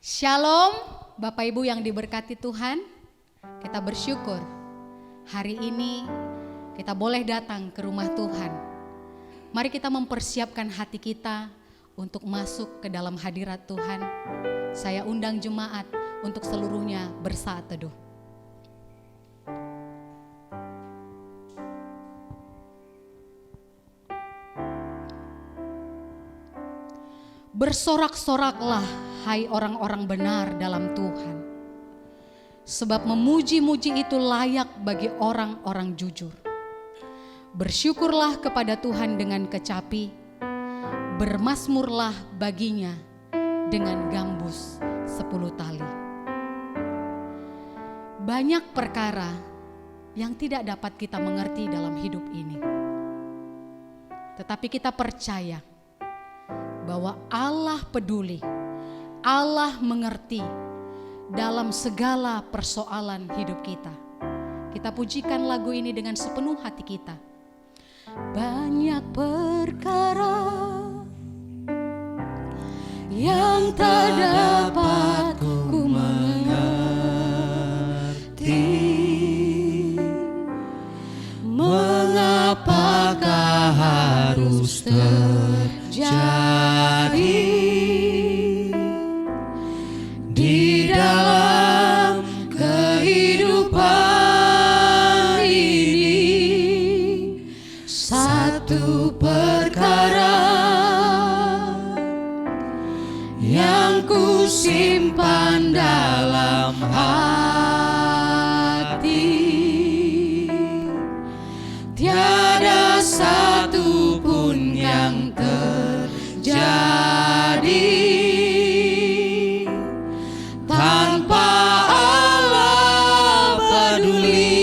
Shalom, Bapak Ibu yang diberkati Tuhan. Kita bersyukur hari ini kita boleh datang ke rumah Tuhan. Mari kita mempersiapkan hati kita untuk masuk ke dalam hadirat Tuhan. Saya undang jemaat untuk seluruhnya bersaat teduh. Bersorak-soraklah, hai orang-orang benar dalam Tuhan. Sebab memuji-muji itu layak bagi orang-orang jujur. Bersyukurlah kepada Tuhan dengan kecapi, bermazmurlah baginya dengan gambus 10 tali. Banyak perkara yang tidak dapat kita mengerti dalam hidup ini. Tetapi kita percaya bahwa Allah peduli, Allah mengerti dalam segala persoalan hidup kita. Kita pujikan lagu ini dengan sepenuh hati kita. Banyak perkara yang tak dapat ku mengerti, mengapakah harus terjadi di dalam kehidupan ini. Satu perkara yang ku simpan dalam hati, tiada satu pun yang terjadi tanpa Allah peduli.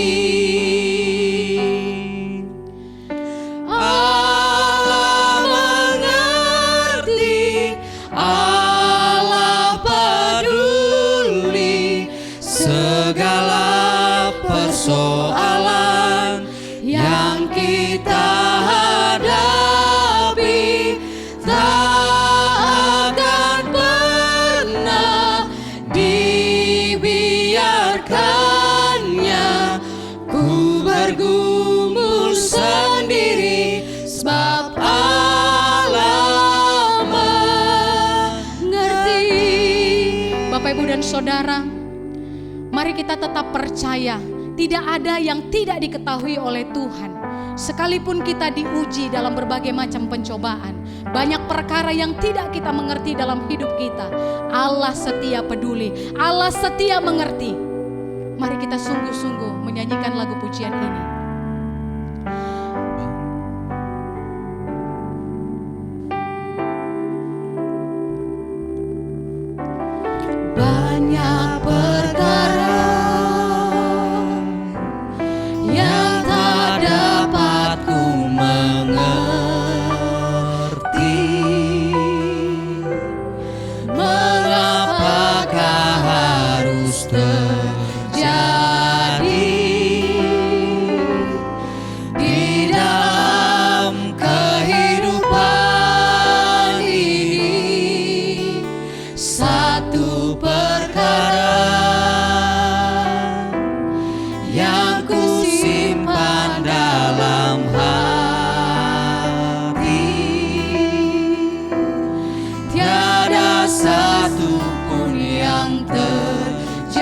Allah mengerti, Allah peduli segala persoalan yang kita hadapi. Tak akan pernah dibiarkannya ku bergumul sendiri, sebab Allah mengerti. Bapak, Ibu dan Saudara, mari kita tetap percaya tidak ada yang tidak diketahui oleh Tuhan. Sekalipun kita diuji dalam berbagai macam pencobaan, banyak perkara yang tidak kita mengerti dalam hidup kita, Allah setia peduli, Allah setia mengerti. Mari kita sungguh-sungguh menyanyikan lagu pujian ini. Banyak perkara yang tak dapat ku mengerti, mengapakah harus terjadi di dalam kehidupan ini. Satu perkara yang ku simpan dalam hati, tiada satu pun yang terjadi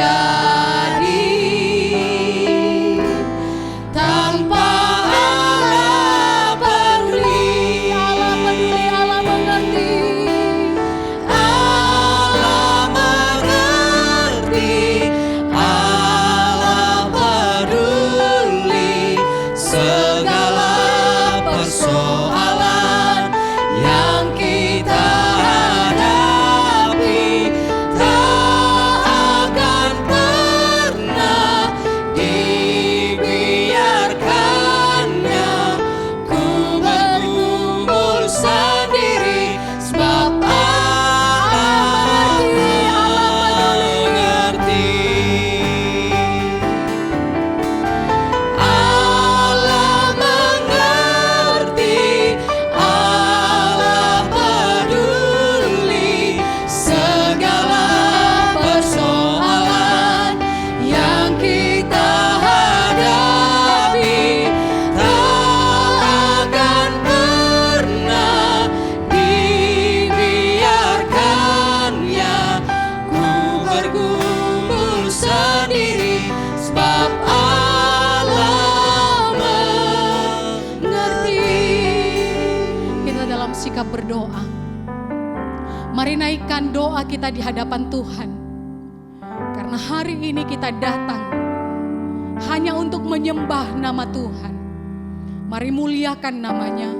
berdoa. Mari naikkan doa kita di hadapan Tuhan. Karena hari ini kita datang hanya untuk menyembah nama Tuhan. Mari muliakan namanya.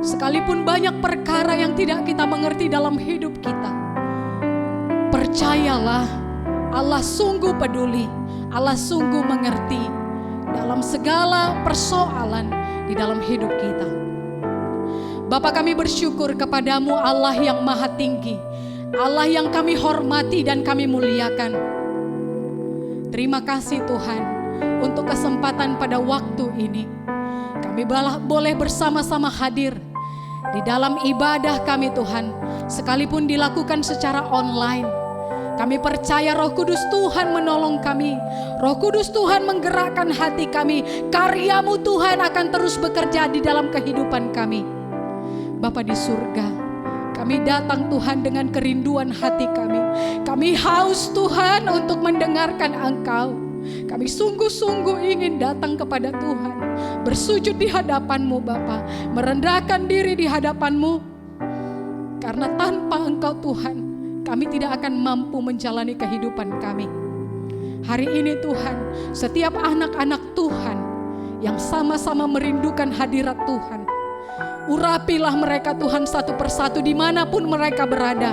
Sekalipun banyak perkara yang tidak kita mengerti dalam hidup kita, percayalah, Allah sungguh peduli, Allah sungguh mengerti dalam segala persoalan di dalam hidup kita. Bapa, kami bersyukur kepadamu Allah yang maha tinggi, Allah yang kami hormati dan kami muliakan. Terima kasih Tuhan untuk kesempatan pada waktu ini. Kami boleh bersama-sama hadir di dalam ibadah kami Tuhan, sekalipun dilakukan secara online. Kami percaya Roh Kudus Tuhan menolong kami. Roh Kudus Tuhan menggerakkan hati kami. Karya-Mu Tuhan akan terus bekerja di dalam kehidupan kami. Bapa di surga, kami datang Tuhan dengan kerinduan hati kami. Kami haus Tuhan untuk mendengarkan Engkau. Kami sungguh-sungguh ingin datang kepada Tuhan, bersujud di hadapan-Mu Bapa, merendahkan diri di hadapan-Mu. Karena tanpa Engkau Tuhan, kami tidak akan mampu menjalani kehidupan kami. Hari ini Tuhan, setiap anak-anak Tuhan yang sama-sama merindukan hadirat Tuhan, urapilah mereka Tuhan satu persatu dimanapun mereka berada.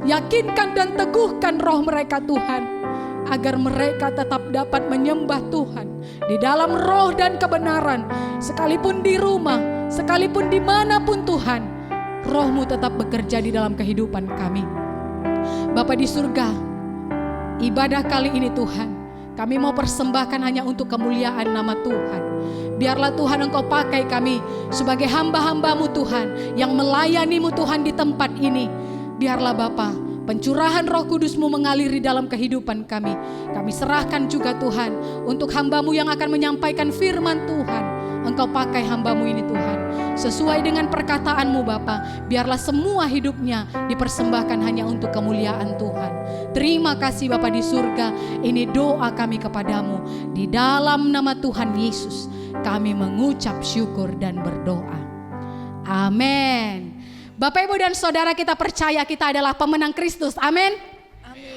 Yakinkan dan teguhkan roh mereka Tuhan, agar mereka tetap dapat menyembah Tuhan di dalam roh dan kebenaran. Sekalipun di rumah, sekalipun dimanapun Tuhan, Roh-Mu tetap bekerja di dalam kehidupan kami. Bapa di surga, ibadah kali ini Tuhan, kami mau persembahkan hanya untuk kemuliaan nama Tuhan. Biarlah Tuhan Engkau pakai kami sebagai hamba-hamba-Mu Tuhan, yang melayani-Mu Tuhan di tempat ini. Biarlah Bapa, pencurahan Roh Kudus-Mu mengalir di dalam kehidupan kami. Kami serahkan juga Tuhan untuk hamba-Mu yang akan menyampaikan firman Tuhan. Engkau pakai hamba-Mu ini Tuhan, sesuai dengan perkataan-Mu Bapa. Biarlah semua hidupnya dipersembahkan hanya untuk kemuliaan Tuhan. Terima kasih Bapa di surga. Ini doa kami kepadamu. Di dalam nama Tuhan Yesus kami mengucap syukur dan berdoa. Amin. Bapak, Ibu, dan Saudara, kita percaya kita adalah pemenang Kristus. Amin.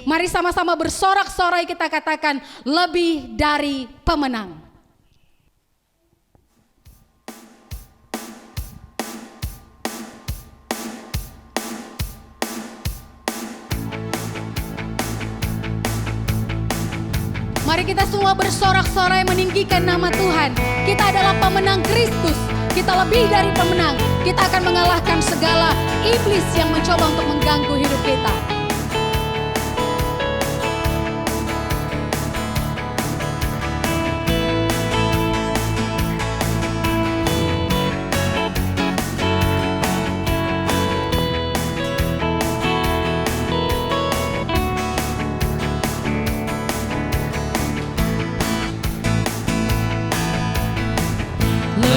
Mari sama-sama bersorak-sorai kita katakan, lebih dari pemenang. Mari kita semua bersorak-sorai meninggikan nama Tuhan. Kita adalah pemenang Kristus. Kita lebih dari pemenang. Kita akan mengalahkan segala iblis yang mencoba untuk mengganggu hidup kita.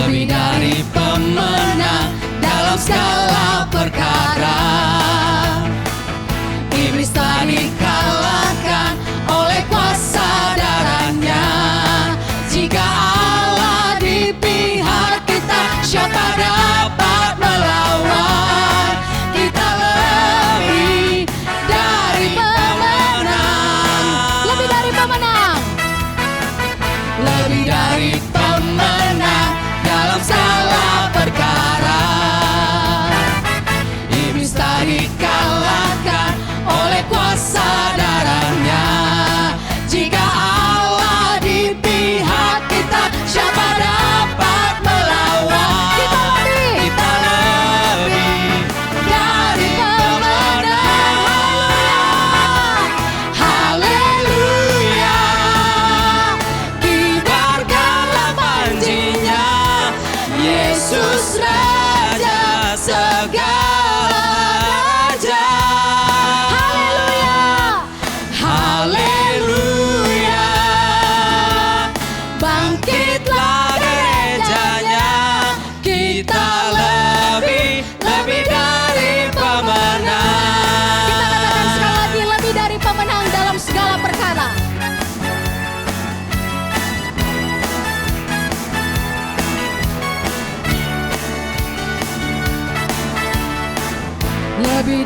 Lebih dari pemenang dalam segala perkara. Iblis tak dikalahkan oleh kuasa darahnya. Jika Allah di pihak kita, siapa dapat melawan? Kita lebih dari pemenang. Lebih dari pemenang. Lebih dari pemenang dalam segala perkara. Iblis tak dikalahkan oleh kuasa darahnya. Jika Allah di pihak kita, siapa dapat melawan? Kita lebih dari pemenang. Haleluya. Kibarkanlah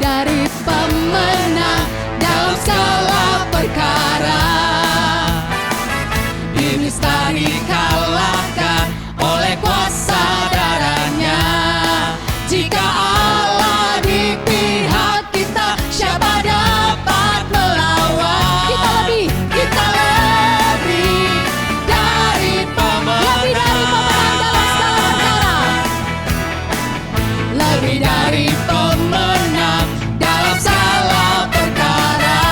dari pemenang dalam segala perkara. Iblis tak dikalahkan oleh kuasa darahnya. Jika Allah di pihak kita, siapa dapat melawan? Kita lebih dari pemenang dalam segala perkara. Lebih dari pemenang dalam segala perkara.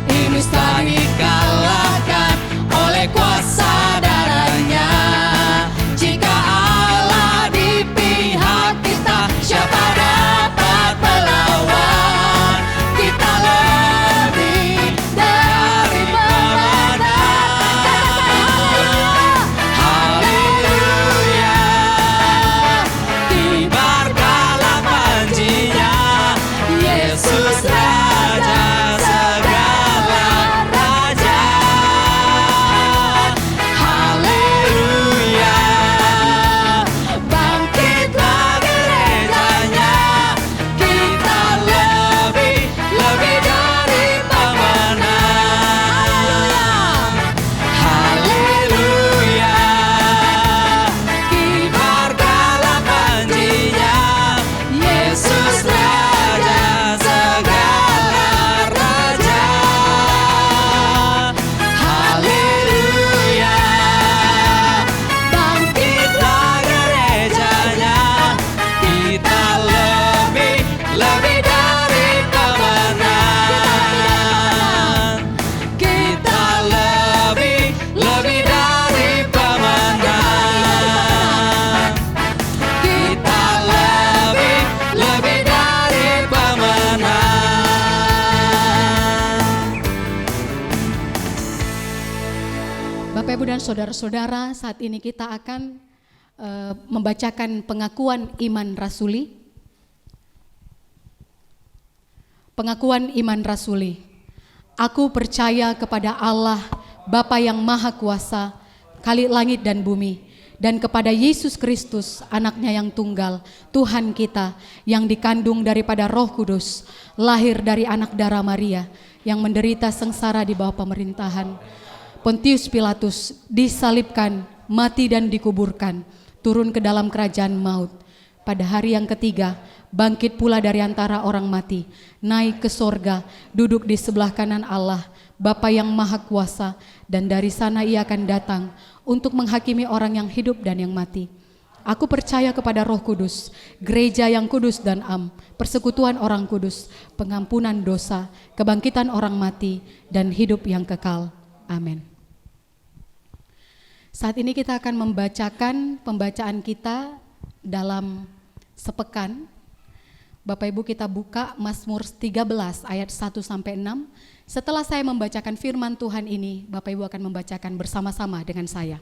Iblis tak dikalahkan oleh kuasa darahnya. Jika Allah di pihak kita, siapa dapat melawan? Kita lebih dari pemenang. Katakan haleluya, haleluya. Kibarkanlah panjinya, Yesus Raja segala raja. Haleluya, bangkitlah gerejanya. Kita lebih dari pemenang. Haleluya, kibarkanlah panjinya, Yesus Raja segala raja. Haleluya, bangkitlah gerejanya. Kita lebih dari pemenang. Kita lebih dari pemenang. Kita lebih dari pemenang. Bapak Ibu dan saudara-saudara, saat ini kita akan membacakan pengakuan iman rasuli. Pengakuan iman rasuli. Aku percaya kepada Allah, Bapa yang Maha Kuasa, Khalik langit dan bumi, dan kepada Yesus Kristus, anaknya yang tunggal, Tuhan kita, yang dikandung daripada Roh Kudus, lahir dari anak darah Maria, yang menderita sengsara di bawah pemerintahan Pontius Pilatus, disalibkan, mati dan dikuburkan, turun ke dalam kerajaan maut. Pada hari yang ketiga, bangkit pula dari antara orang mati, naik ke sorga, duduk di sebelah kanan Allah, Bapa yang Maha Kuasa, dan dari sana ia akan datang untuk menghakimi orang yang hidup dan yang mati. Aku percaya kepada Roh Kudus, gereja yang kudus dan am, persekutuan orang kudus, pengampunan dosa, kebangkitan orang mati, dan hidup yang kekal. Amin. Saat ini kita akan membacakan pembacaan kita dalam sepekan. Bapak Ibu, kita buka Mazmur 13 ayat 1 sampai 6. Setelah saya membacakan firman Tuhan ini, Bapak Ibu akan membacakan bersama-sama dengan saya.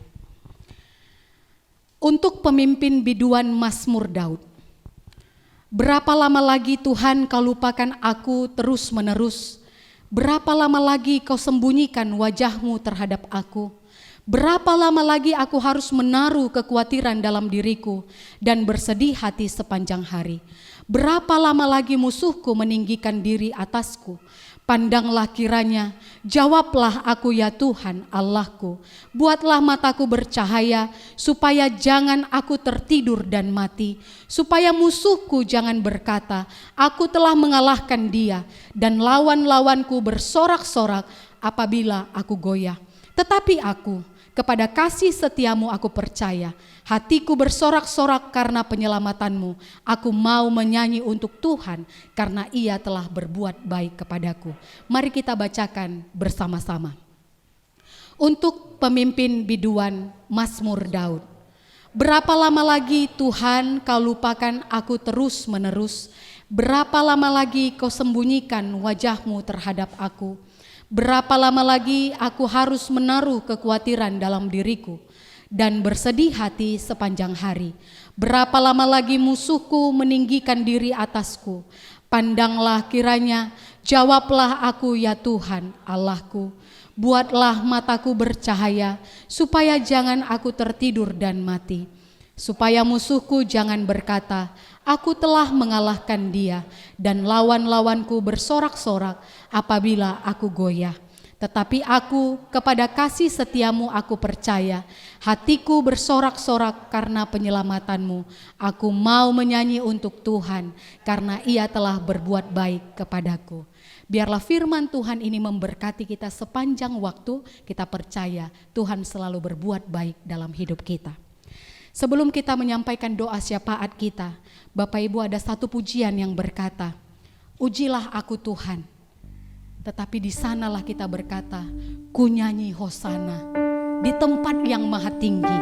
Untuk pemimpin biduan Mazmur Daud. Berapa lama lagi Tuhan kau lupakan aku terus-menerus? Berapa lama lagi kau sembunyikan wajahmu terhadap aku? Berapa lama lagi aku harus menaruh kekhawatiran dalam diriku dan bersedih hati sepanjang hari? Berapa lama lagi musuhku meninggikan diri atasku? Pandanglah kiranya, jawablah aku ya Tuhan Allahku. Buatlah mataku bercahaya, supaya jangan aku tertidur dan mati. Supaya musuhku jangan berkata, aku telah mengalahkan dia, dan lawan-lawanku bersorak-sorak apabila aku goyah. Tetapi aku, kepada kasih setiamu aku percaya. Hatiku bersorak-sorak karena penyelamatanmu. Aku mau menyanyi untuk Tuhan karena ia telah berbuat baik kepadaku. Mari kita bacakan bersama-sama. Untuk pemimpin biduan Mazmur Daud. Berapa lama lagi Tuhan kau lupakan aku terus-menerus? Berapa lama lagi kau sembunyikan wajahmu terhadap aku? Berapa lama lagi aku harus menaruh kekhawatiran dalam diriku dan bersedih hati sepanjang hari? Berapa lama lagi musuhku meninggikan diri atasku? Pandanglah kiranya, jawablah aku ya Tuhan Allahku. Buatlah mataku bercahaya, supaya jangan aku tertidur dan mati. supaya musuhku jangan berkata, aku telah mengalahkan dia, dan lawan-lawanku bersorak-sorak apabila aku goyah. Tetapi aku kepada kasih setiamu aku percaya, hatiku bersorak-sorak karena penyelamatanmu. Aku mau menyanyi untuk Tuhan karena Ia telah berbuat baik kepadaku. Biarlah firman Tuhan ini memberkati kita sepanjang waktu. Kita percaya Tuhan selalu berbuat baik dalam hidup kita. Sebelum kita menyampaikan doa syafaat kita, Bapak Ibu, ada satu pujian yang berkata, ujilah aku Tuhan. Tetapi di sanalah kita berkata, ku nyanyi hosana di tempat yang maha tinggi.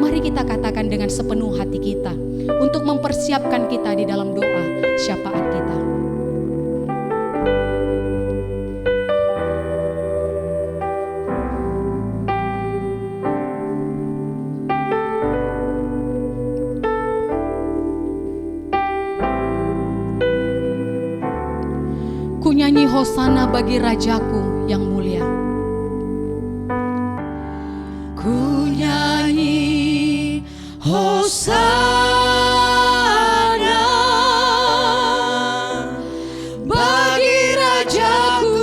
Mari kita katakan dengan sepenuh hati kita untuk mempersiapkan kita di dalam doa syafaat kita. Ku nyanyi hosana bagi Rajaku yang mulia. Ku nyanyi hosana bagi Rajaku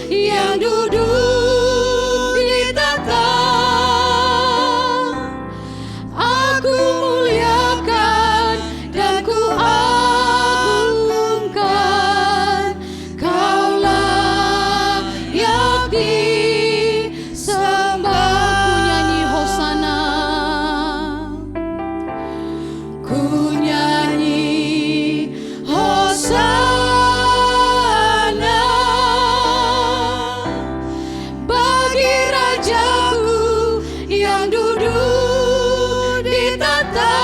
yang duduk di tahta. Aku muliakan dan ku agungkan, Kaulah yang disembah. Ku nyanyi hosana. Ku nyanyi hosana bagi Rajaku yang duduk di tahta.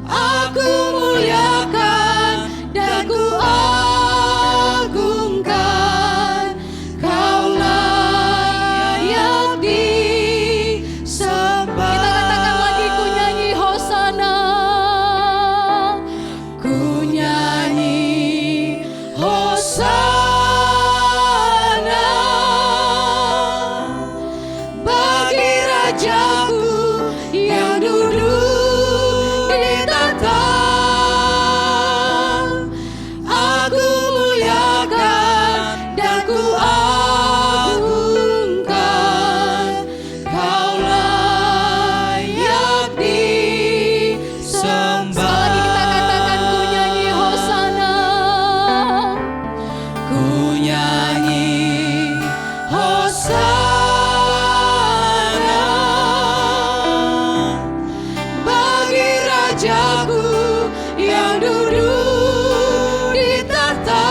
Aku muliakan dan ku agungkan, Kaulah yang disembah. Kita katakan lagi, ku nyanyi hosana. Ku nyanyi hosana bagi Rajaku yang duduk di tahta. Aku muliakan dan ku agungkan, Kaulah yang disembah. Sekali lagi kita katakan, ku nyanyi hosana. Ku nyanyi hosana bagi Rajaku yang duduk di tahta.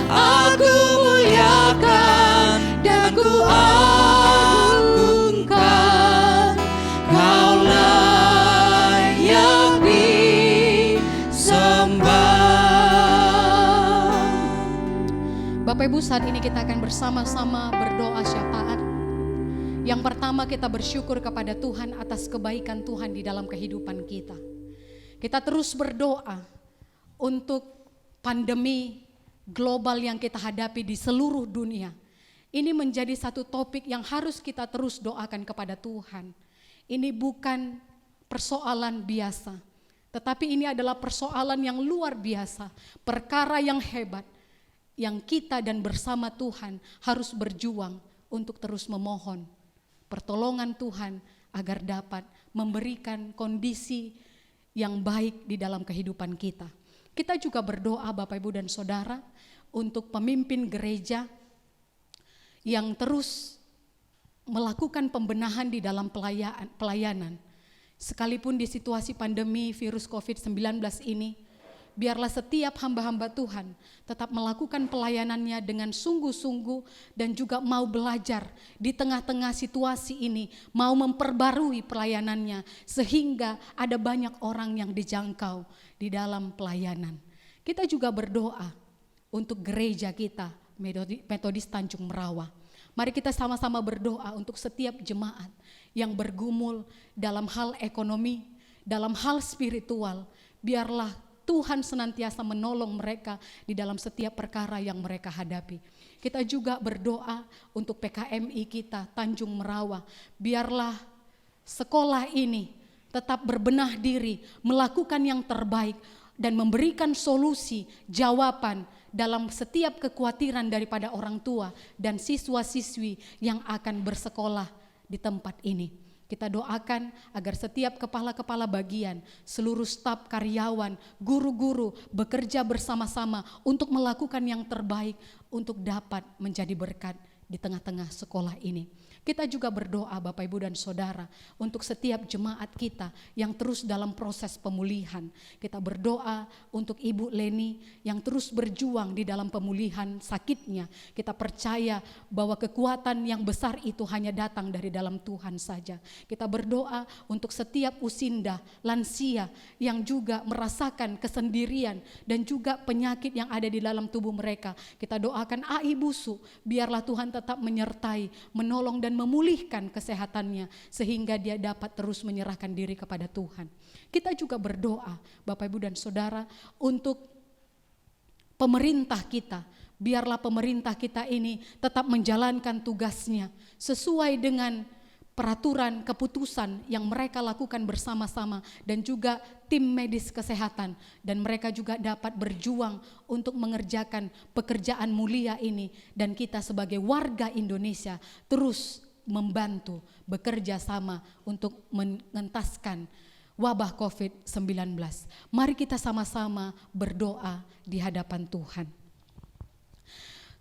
Aku muliakan dan ku agungkan, Kaulah yang disembah. Bapak Ibu, saat ini kita akan bersama-sama berdoa syafaat. Yang pertama, kita bersyukur kepada Tuhan atas kebaikan Tuhan di dalam kehidupan kita. Kita terus berdoa untuk pandemi global yang kita hadapi di seluruh dunia. Ini menjadi satu topik yang harus kita terus doakan kepada Tuhan. Ini bukan persoalan biasa, tetapi ini adalah persoalan yang luar biasa, perkara yang hebat, yang kita dan bersama Tuhan harus berjuang untuk terus memohon pertolongan Tuhan agar dapat memberikan kondisi yang baik di dalam kehidupan kita. Kita juga berdoa Bapak Ibu dan Saudara untuk pemimpin gereja yang terus melakukan pembenahan di dalam pelayanan. Sekalipun di situasi pandemi virus COVID-19 ini, biarlah setiap hamba-hamba Tuhan tetap melakukan pelayanannya dengan sungguh-sungguh dan juga mau belajar di tengah-tengah situasi ini, mau memperbarui pelayanannya sehingga ada banyak orang yang dijangkau di dalam pelayanan. Kita juga berdoa untuk gereja kita, Metodis Tanjung Merawa. Mari kita sama-sama berdoa untuk setiap jemaat yang bergumul dalam hal ekonomi, dalam hal spiritual. Biarlah Tuhan senantiasa menolong mereka di dalam setiap perkara yang mereka hadapi. Kita juga berdoa untuk PKMI kita Tanjung Merawa. Biarlah sekolah ini tetap berbenah diri, melakukan yang terbaik, dan memberikan solusi, jawaban dalam setiap kekhawatiran daripada orang tua dan siswa-siswi yang akan bersekolah di tempat ini. Kita doakan agar setiap kepala-kepala bagian, seluruh staf karyawan, guru-guru bekerja bersama-sama untuk melakukan yang terbaik untuk dapat menjadi berkat di tengah-tengah sekolah ini. Kita juga berdoa Bapak Ibu dan Saudara untuk setiap jemaat kita yang terus dalam proses pemulihan. Kita berdoa untuk Ibu Leni yang terus berjuang di dalam pemulihan sakitnya. Kita percaya bahwa kekuatan yang besar itu hanya datang dari dalam Tuhan saja. Kita berdoa untuk setiap usinda, lansia yang juga merasakan kesendirian dan juga penyakit yang ada di dalam tubuh mereka. Kita doakan AI Busu, biarlah Tuhan tetap menyertai, menolong dan memulihkan kesehatannya sehingga dia dapat terus menyerahkan diri kepada Tuhan. Kita juga berdoa Bapak Ibu dan Saudara untuk pemerintah kita. Biarlah pemerintah kita ini tetap menjalankan tugasnya sesuai dengan peraturan keputusan yang mereka lakukan bersama-sama dan juga tim medis kesehatan, dan mereka juga dapat berjuang untuk mengerjakan pekerjaan mulia ini, dan kita sebagai warga Indonesia terus membantu bekerja sama untuk mengentaskan wabah COVID-19. Mari kita sama-sama berdoa di hadapan Tuhan.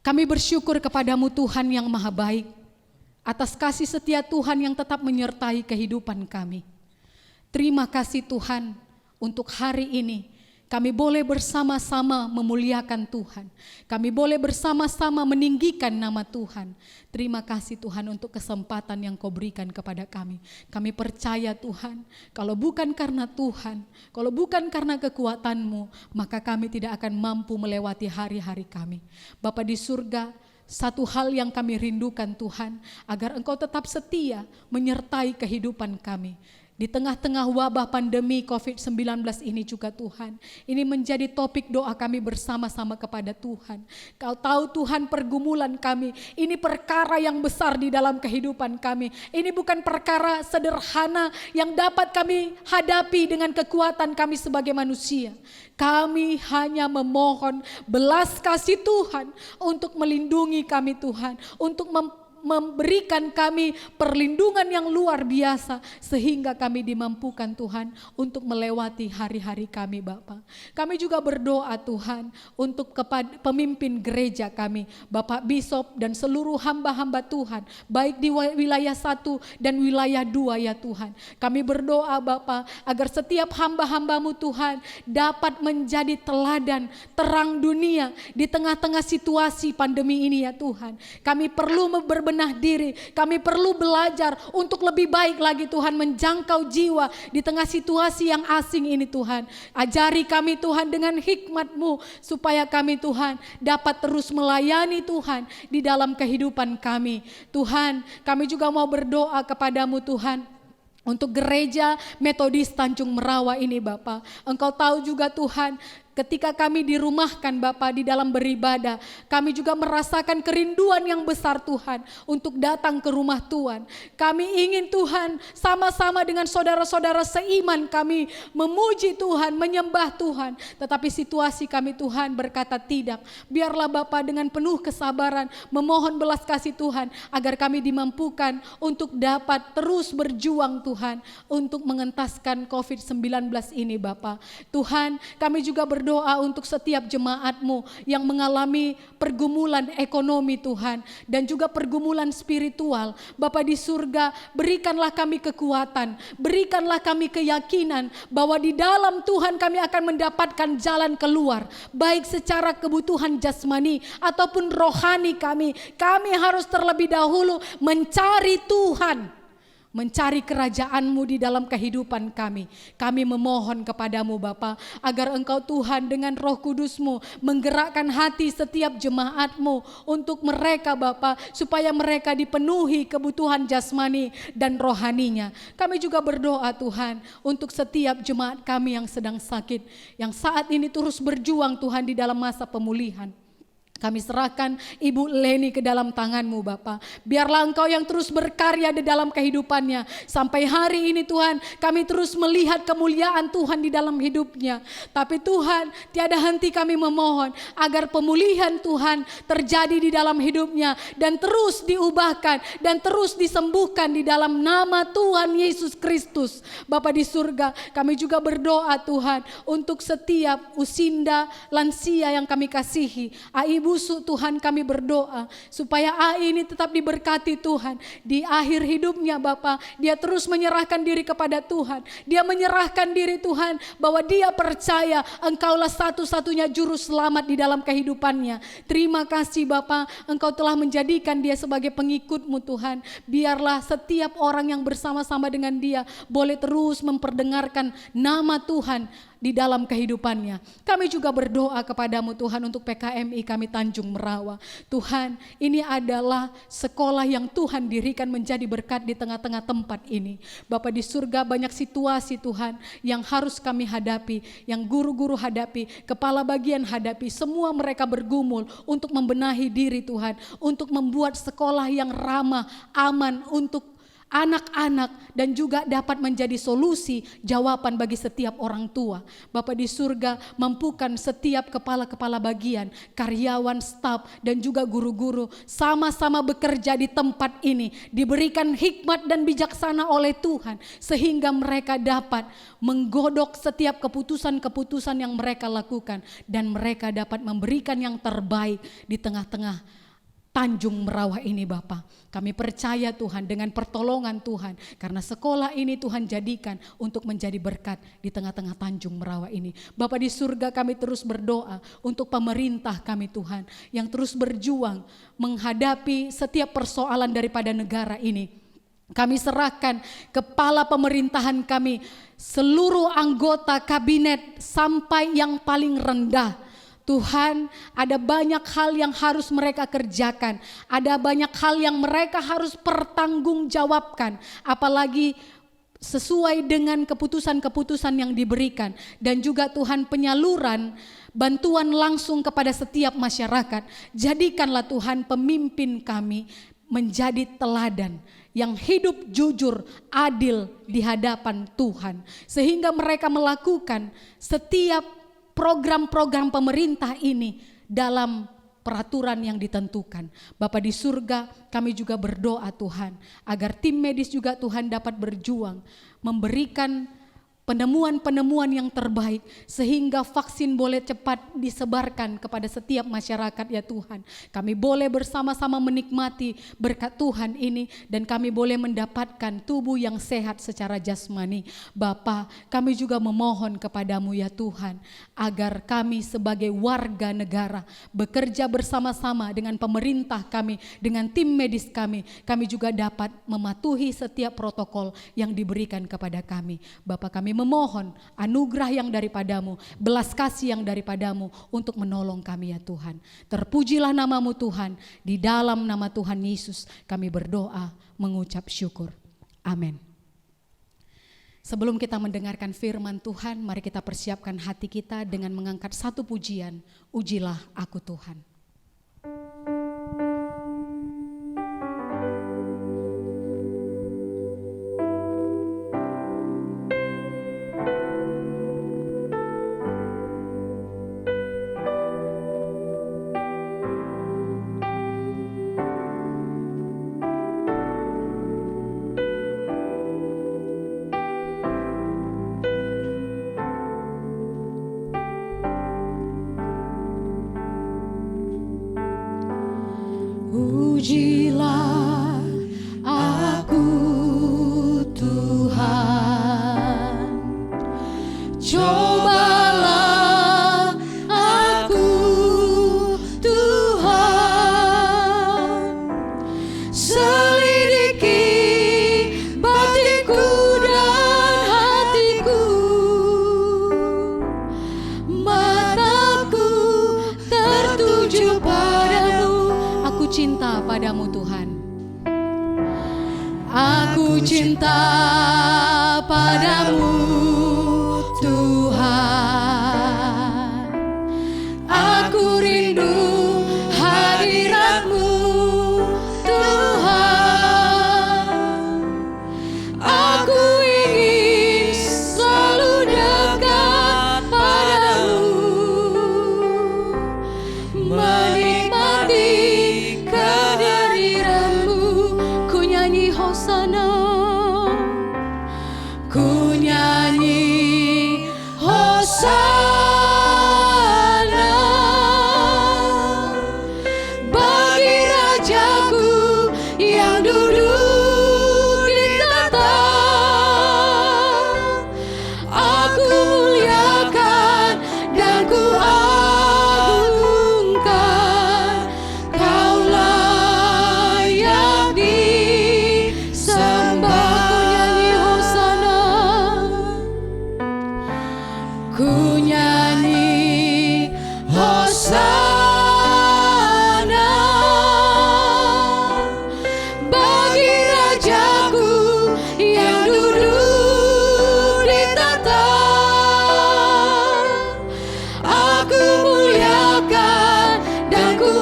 Kami bersyukur kepadamu Tuhan yang maha baik, atas kasih setia Tuhan yang tetap menyertai kehidupan kami. Terima kasih Tuhan untuk hari ini kami boleh bersama-sama memuliakan Tuhan. Kami boleh bersama-sama meninggikan nama Tuhan. Terima kasih Tuhan untuk kesempatan yang Kau berikan kepada kami. Kami percaya Tuhan, kalau bukan karena Tuhan, kalau bukan karena kekuatan-Mu, maka kami tidak akan mampu melewati hari-hari kami. Bapa di surga, satu hal yang kami rindukan Tuhan, agar Engkau tetap setia menyertai kehidupan kami. Di tengah-tengah wabah pandemi COVID-19 ini juga Tuhan, ini menjadi topik doa kami bersama-sama kepada Tuhan. Kau tahu Tuhan pergumulan kami, ini perkara yang besar di dalam kehidupan kami. Ini bukan perkara sederhana yang dapat kami hadapi dengan kekuatan kami sebagai manusia. Kami hanya memohon belas kasih Tuhan untuk melindungi kami Tuhan, untuk memberikan kami perlindungan yang luar biasa sehingga kami dimampukan Tuhan untuk melewati hari-hari kami Bapa. Kami juga berdoa Tuhan untuk kepada pemimpin gereja kami, Bapak Bishop dan seluruh hamba-hamba Tuhan, baik di wilayah 1 dan wilayah 2 ya Tuhan. Kami berdoa Bapa agar setiap hamba-hambamu Tuhan dapat menjadi teladan terang dunia di tengah-tengah situasi pandemi ini ya Tuhan. Kami perlu berbenah diri, kami perlu belajar untuk lebih baik lagi Tuhan menjangkau jiwa di tengah situasi yang asing ini Tuhan. Ajari kami Tuhan dengan hikmat-Mu supaya kami Tuhan dapat terus melayani Tuhan di dalam kehidupan kami. Tuhan, kami juga mau berdoa kepadamu Tuhan untuk gereja Metodis Tanjung Merawa ini Bapa. Engkau tahu juga Tuhan, ketika kami dirumahkan Bapa di dalam beribadah, kami juga merasakan kerinduan yang besar Tuhan untuk datang ke rumah Tuhan. Kami ingin Tuhan sama-sama dengan saudara-saudara seiman kami memuji Tuhan, menyembah Tuhan. Tetapi situasi kami Tuhan berkata tidak. Biarlah Bapa dengan penuh kesabaran memohon belas kasih Tuhan agar kami dimampukan untuk dapat terus berjuang Tuhan untuk mengentaskan COVID-19 ini Bapa. Tuhan, kami juga berdoa untuk setiap jemaat-Mu yang mengalami pergumulan ekonomi Tuhan dan juga pergumulan spiritual. Bapa di surga, berikanlah kami kekuatan, berikanlah kami keyakinan bahwa di dalam Tuhan kami akan mendapatkan jalan keluar, baik secara kebutuhan jasmani ataupun rohani kami. Kami harus terlebih dahulu mencari Tuhan. mencari kerajaan-Mu di dalam kehidupan kami. Kami memohon kepadamu Bapa, agar Engkau Tuhan dengan Roh Kudus-Mu menggerakkan hati setiap jemaat-Mu untuk mereka Bapa, supaya mereka dipenuhi kebutuhan jasmani dan rohaninya. Kami juga berdoa Tuhan untuk setiap jemaat kami yang sedang sakit, yang saat ini terus berjuang Tuhan di dalam masa pemulihan. Kami serahkan Ibu Leni ke dalam tangan-Mu Bapa. Biarlah Engkau yang terus berkarya di dalam kehidupannya. Sampai hari ini Tuhan, kami terus melihat kemuliaan Tuhan di dalam hidupnya. Tapi Tuhan, tiada henti kami memohon agar pemulihan Tuhan terjadi di dalam hidupnya. Dan terus diubahkan dan terus disembuhkan di dalam nama Tuhan Yesus Kristus. Bapa di surga, kami juga berdoa Tuhan untuk setiap usinda lansia yang kami kasihi. Ibu Tuhan, kami berdoa supaya Ai ini tetap diberkati Tuhan. Di akhir hidupnya Bapa, dia terus menyerahkan diri kepada Tuhan. Dia menyerahkan diri Tuhan, bahwa dia percaya Engkaulah satu-satunya juru selamat di dalam kehidupannya. Terima kasih Bapa, Engkau telah menjadikan dia sebagai pengikut-Mu Tuhan. Biarlah setiap orang yang bersama-sama dengan dia boleh terus memperdengarkan nama Tuhan di dalam kehidupannya. Kami juga berdoa kepadamu Tuhan untuk PKMI kami Tanjung Merawa. Tuhan, ini adalah sekolah yang Tuhan dirikan menjadi berkat di tengah-tengah tempat ini. Bapa di surga, banyak situasi Tuhan yang harus kami hadapi, yang guru-guru hadapi, kepala bagian hadapi. Semua mereka bergumul untuk membenahi diri Tuhan, untuk membuat sekolah yang ramah, aman untuk anak-anak, dan juga dapat menjadi solusi jawaban bagi setiap orang tua. Bapa di surga, mampukan setiap kepala-kepala bagian, karyawan, staf, dan juga guru-guru sama-sama bekerja di tempat ini, diberikan hikmat dan bijaksana oleh Tuhan, sehingga mereka dapat menggodok setiap keputusan-keputusan yang mereka lakukan, dan mereka dapat memberikan yang terbaik di tengah-tengah Tanjung Merawa ini Bapa. Kami percaya Tuhan dengan pertolongan Tuhan, karena sekolah ini Tuhan jadikan untuk menjadi berkat di tengah-tengah Tanjung Merawa ini. Bapa di surga, kami terus berdoa untuk pemerintah kami Tuhan, yang terus berjuang menghadapi setiap persoalan daripada negara ini. Kami serahkan kepala pemerintahan kami, seluruh anggota kabinet sampai yang paling rendah. Tuhan, ada banyak hal yang harus mereka kerjakan, ada banyak hal yang mereka harus pertanggungjawabkan, apalagi sesuai dengan keputusan-keputusan yang diberikan, dan juga Tuhan penyaluran bantuan langsung kepada setiap masyarakat. Jadikanlah Tuhan pemimpin kami menjadi teladan yang hidup jujur, adil di hadapan Tuhan, sehingga mereka melakukan setiap program-program pemerintah ini dalam peraturan yang ditentukan. Bapa di surga, kami juga berdoa Tuhan, agar tim medis juga Tuhan dapat berjuang, memberikan penemuan-penemuan yang terbaik, sehingga vaksin boleh cepat disebarkan kepada setiap masyarakat ya Tuhan. Kami boleh bersama-sama menikmati berkat Tuhan ini, dan kami boleh mendapatkan tubuh yang sehat secara jasmani. Bapa, kami juga memohon kepadamu ya Tuhan, agar kami sebagai warga negara bekerja bersama-sama dengan pemerintah kami, dengan tim medis kami juga dapat mematuhi setiap protokol yang diberikan kepada kami. Bapa, kami memohon anugerah yang daripadamu, belas kasih yang daripadamu untuk menolong kami ya Tuhan. Terpujilah namamu Tuhan, di dalam nama Tuhan Yesus kami berdoa mengucap syukur. Amin. Sebelum kita mendengarkan firman Tuhan, mari kita persiapkan hati kita dengan mengangkat satu pujian, Ujilah Aku Tuhan. Ujilah aku Tuhan, cobalah aku Tuhan, selidiki cinta padamu Tuhan. Aku cinta padamu Tuhan. Aku rindu hadirat-Mu Tuhan. Aku ingin selalu dekat padamu, menikmati kehadiran-Mu. Ku nyanyi Hosana, ku nyanyi Hosana bagi Rajaku yang duduk di tahta. Aku muliakan dan ku agungkan, Kau layak disembah. Ku nyanyi Hosana bagi Rajaku yang duduk di tahta. Aku muliakan dan ku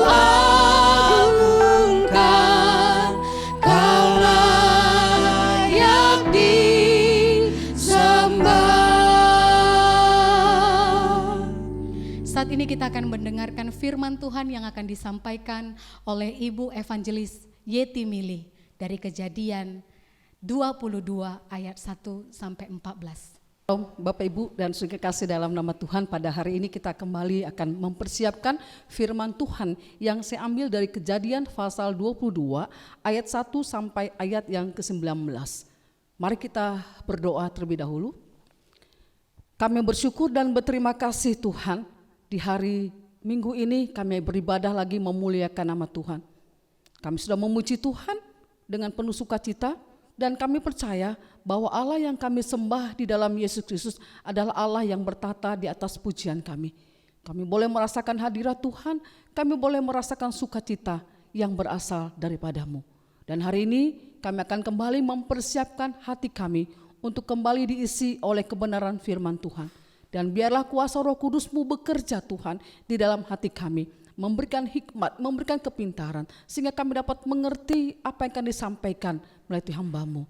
agungkan, Kau layak disembah. Saat ini kita akan mendengarkan firman Tuhan yang akan disampaikan oleh Ibu Evangelis Yeti Mili dari Kejadian 22 ayat 1 sampai 14. Bapak Ibu dan saudara kasih dalam nama Tuhan, pada hari ini kita kembali akan mempersiapkan firman Tuhan yang saya ambil dari Kejadian pasal 22 ayat 1 sampai ayat yang ke-19. Mari kita berdoa terlebih dahulu. Kami bersyukur dan berterima kasih Tuhan, di hari Minggu ini kami beribadah lagi memuliakan nama Tuhan. Kami sudah memuji Tuhan dengan penuh sukacita, dan kami percaya bahwa Allah yang kami sembah di dalam Yesus Kristus adalah Allah yang bertata di atas pujian kami. Kami boleh merasakan hadirat Tuhan, kami boleh merasakan sukacita yang berasal daripada-Mu. Dan hari ini kami akan kembali mempersiapkan hati kami untuk kembali diisi oleh kebenaran firman Tuhan. Dan biarlah kuasa Roh Kudus-Mu bekerja Tuhan di dalam hati kami, memberikan hikmat, memberikan kepintaran, sehingga kami dapat mengerti apa yang akan disampaikan melalui hamba-Mu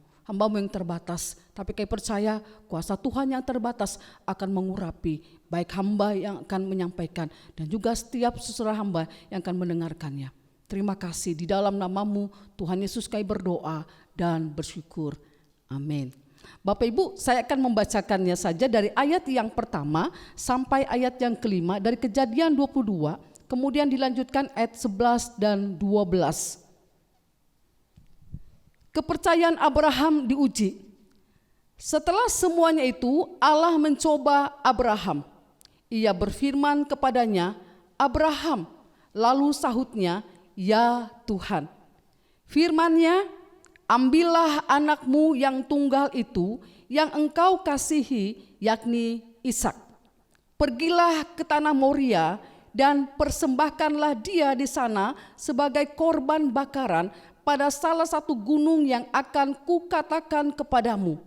yang terbatas. Tapi kami percaya kuasa Tuhan yang terbatas akan mengurapi baik hamba yang akan menyampaikan dan juga setiap saudara hamba yang akan mendengarkannya. Terima kasih, di dalam nama-Mu Tuhan Yesus kami berdoa dan bersyukur. Amin. Bapak Ibu, saya akan membacakannya saja dari ayat yang pertama sampai ayat yang kelima dari Kejadian 22, kemudian dilanjutkan ayat 11 dan 12. Kepercayaan Abraham diuji. Setelah semuanya itu, Allah mencoba Abraham. Ia berfirman kepadanya, "Abraham." Lalu sahutnya, "Ya Tuhan." Firman-Nya, "Ambillah anakmu yang tunggal itu yang engkau kasihi, yakni Ishak. Pergilah ke tanah Moria dan persembahkanlah dia di sana sebagai korban bakaran pada salah satu gunung yang akan kukatakan kepadamu."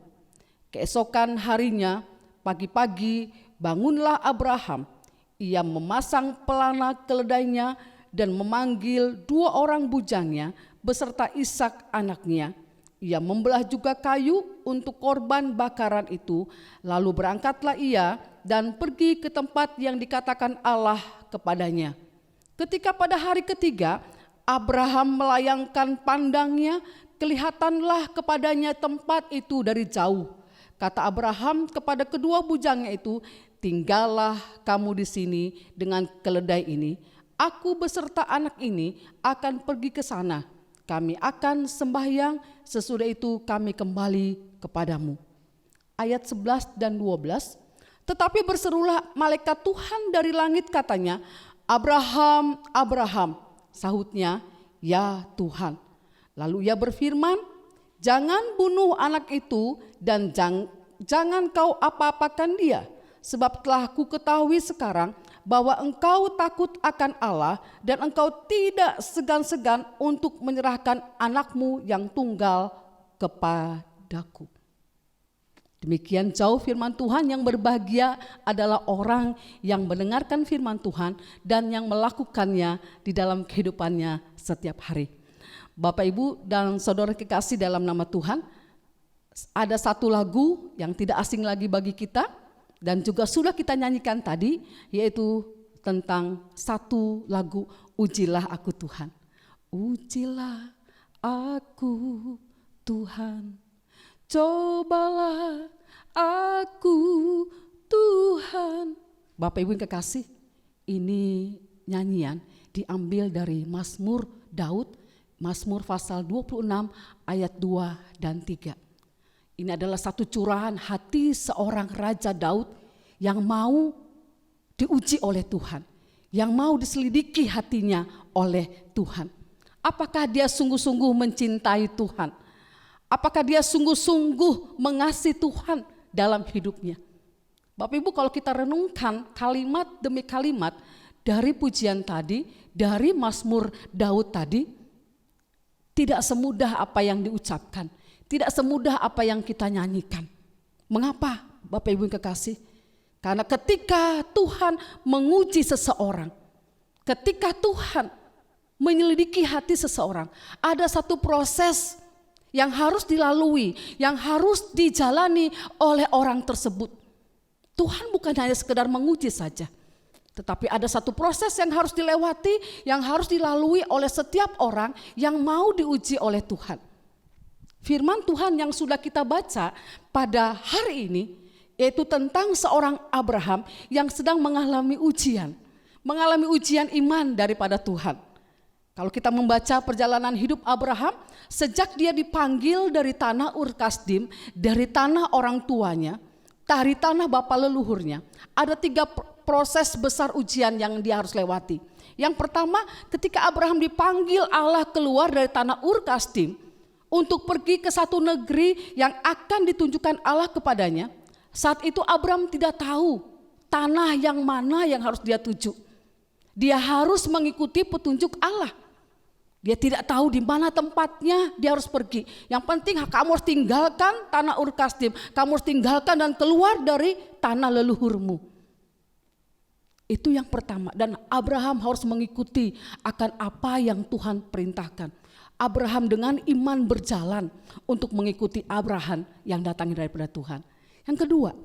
Keesokan harinya, pagi-pagi bangunlah Abraham. Ia memasang pelana keledainya dan memanggil 2 orang bujangnya beserta Ishak anaknya. Ia membelah juga kayu untuk korban bakaran itu. Lalu berangkatlah ia dan pergi ke tempat yang dikatakan Allah kepadanya. Ketika pada hari ketiga Abraham melayangkan pandangnya, kelihatanlah kepadanya tempat itu dari jauh. Kata Abraham kepada kedua bujangnya itu, "Tinggallah kamu di sini dengan keledai ini. Aku beserta anak ini akan pergi ke sana. Kami akan sembahyang, sesudah itu kami kembali kepadamu." Ayat 11 dan 12. Tetapi berserulah malaikat Tuhan dari langit katanya, "Abraham, Abraham." Sahutnya, "Ya Tuhan." Lalu ia berfirman, "Jangan bunuh anak itu dan jangan kau apa-apakan dia, sebab telah ku ketahui sekarang bahwa engkau takut akan Allah dan engkau tidak segan-segan untuk menyerahkan anakmu yang tunggal kepadaku. Demikian jauh firman Tuhan. Yang berbahagia adalah orang yang mendengarkan firman Tuhan dan yang melakukannya di dalam kehidupannya setiap hari. Bapak, Ibu, dan saudara kekasih dalam nama Tuhan, ada satu lagu yang tidak asing lagi bagi kita dan juga sudah kita nyanyikan tadi, yaitu tentang satu lagu, Ujilah Aku Tuhan. Ujilah aku Tuhan, cobalah aku Tuhan. Bapak Ibu yang kekasih, ini nyanyian diambil dari Mazmur Daud, Mazmur pasal 26 ayat 2 dan 3. Ini adalah satu curahan hati seorang Raja Daud yang mau diuji oleh Tuhan, yang mau diselidiki hatinya oleh Tuhan. Apakah dia sungguh-sungguh mencintai Tuhan? Apakah dia sungguh-sungguh mengasihi Tuhan dalam hidupnya? Bapak Ibu, kalau kita renungkan kalimat demi kalimat dari pujian tadi, dari Mazmur Daud tadi, tidak semudah apa yang diucapkan, tidak semudah apa yang kita nyanyikan. Mengapa, Bapak Ibu yang kekasih? Karena ketika Tuhan menguji seseorang, ketika Tuhan menyelidiki hati seseorang, ada satu proses yang harus dilalui, yang harus dijalani oleh orang tersebut. Tuhan bukan hanya sekedar menguji saja, tetapi ada satu proses yang harus dilewati, yang harus dilalui oleh setiap orang yang mau diuji oleh Tuhan. Firman Tuhan yang sudah kita baca pada hari ini, yaitu tentang seorang Abraham yang sedang mengalami ujian iman daripada Tuhan. Kalau kita membaca perjalanan hidup Abraham, sejak dia dipanggil dari tanah Ur Kasdim, dari tanah orang tuanya, dari tanah bapa leluhurnya, ada 3 proses besar ujian yang dia harus lewati. Yang pertama, ketika Abraham dipanggil Allah keluar dari tanah Ur Kasdim untuk pergi ke satu negeri yang akan ditunjukkan Allah kepadanya, saat itu Abraham tidak tahu tanah yang mana yang harus dia tuju. Dia harus mengikuti petunjuk Allah. Dia tidak tahu di mana tempatnya dia harus pergi. Yang penting kamu harus tinggalkan tanah Ur Kasdim, kamu harus tinggalkan dan keluar dari tanah leluhurmu. Itu yang pertama, dan Abraham harus mengikuti akan apa yang Tuhan perintahkan. Abraham dengan iman berjalan untuk mengikuti Abraham yang datang daripada Tuhan. Yang kedua,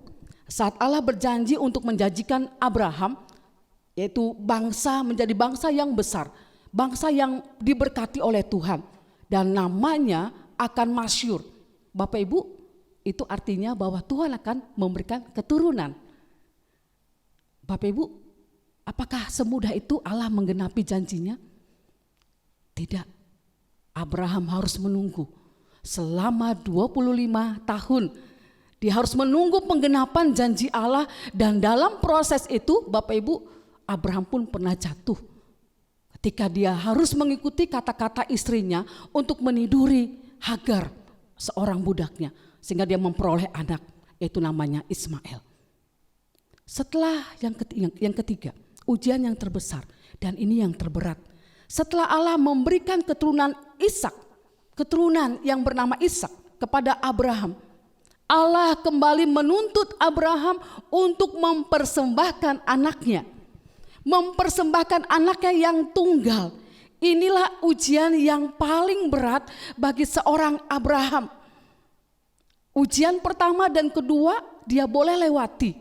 saat Allah berjanji untuk menjanjikan Abraham, yaitu bangsa menjadi bangsa yang besar, bangsa yang diberkati oleh Tuhan, dan namanya akan masyhur. Bapak Ibu, itu artinya bahwa Tuhan akan memberikan keturunan. Bapak Ibu, apakah semudah itu Allah menggenapi janjinya? Tidak. Abraham harus menunggu selama 25 tahun. Dia harus menunggu penggenapan janji Allah, dan dalam proses itu Bapak Ibu, Abraham pun pernah jatuh. Ketika dia harus mengikuti kata-kata istrinya untuk meniduri Hagar, seorang budaknya, sehingga dia memperoleh anak, yaitu namanya Ismail. Setelah yang ketiga, ujian yang terbesar, dan ini yang terberat. Setelah Allah memberikan keturunan Ishak, keturunan yang bernama Ishak kepada Abraham, Allah kembali menuntut Abraham untuk mempersembahkan anaknya. Mempersembahkan anaknya yang tunggal. Inilah ujian yang paling berat bagi seorang Abraham. Ujian pertama dan kedua dia boleh lewati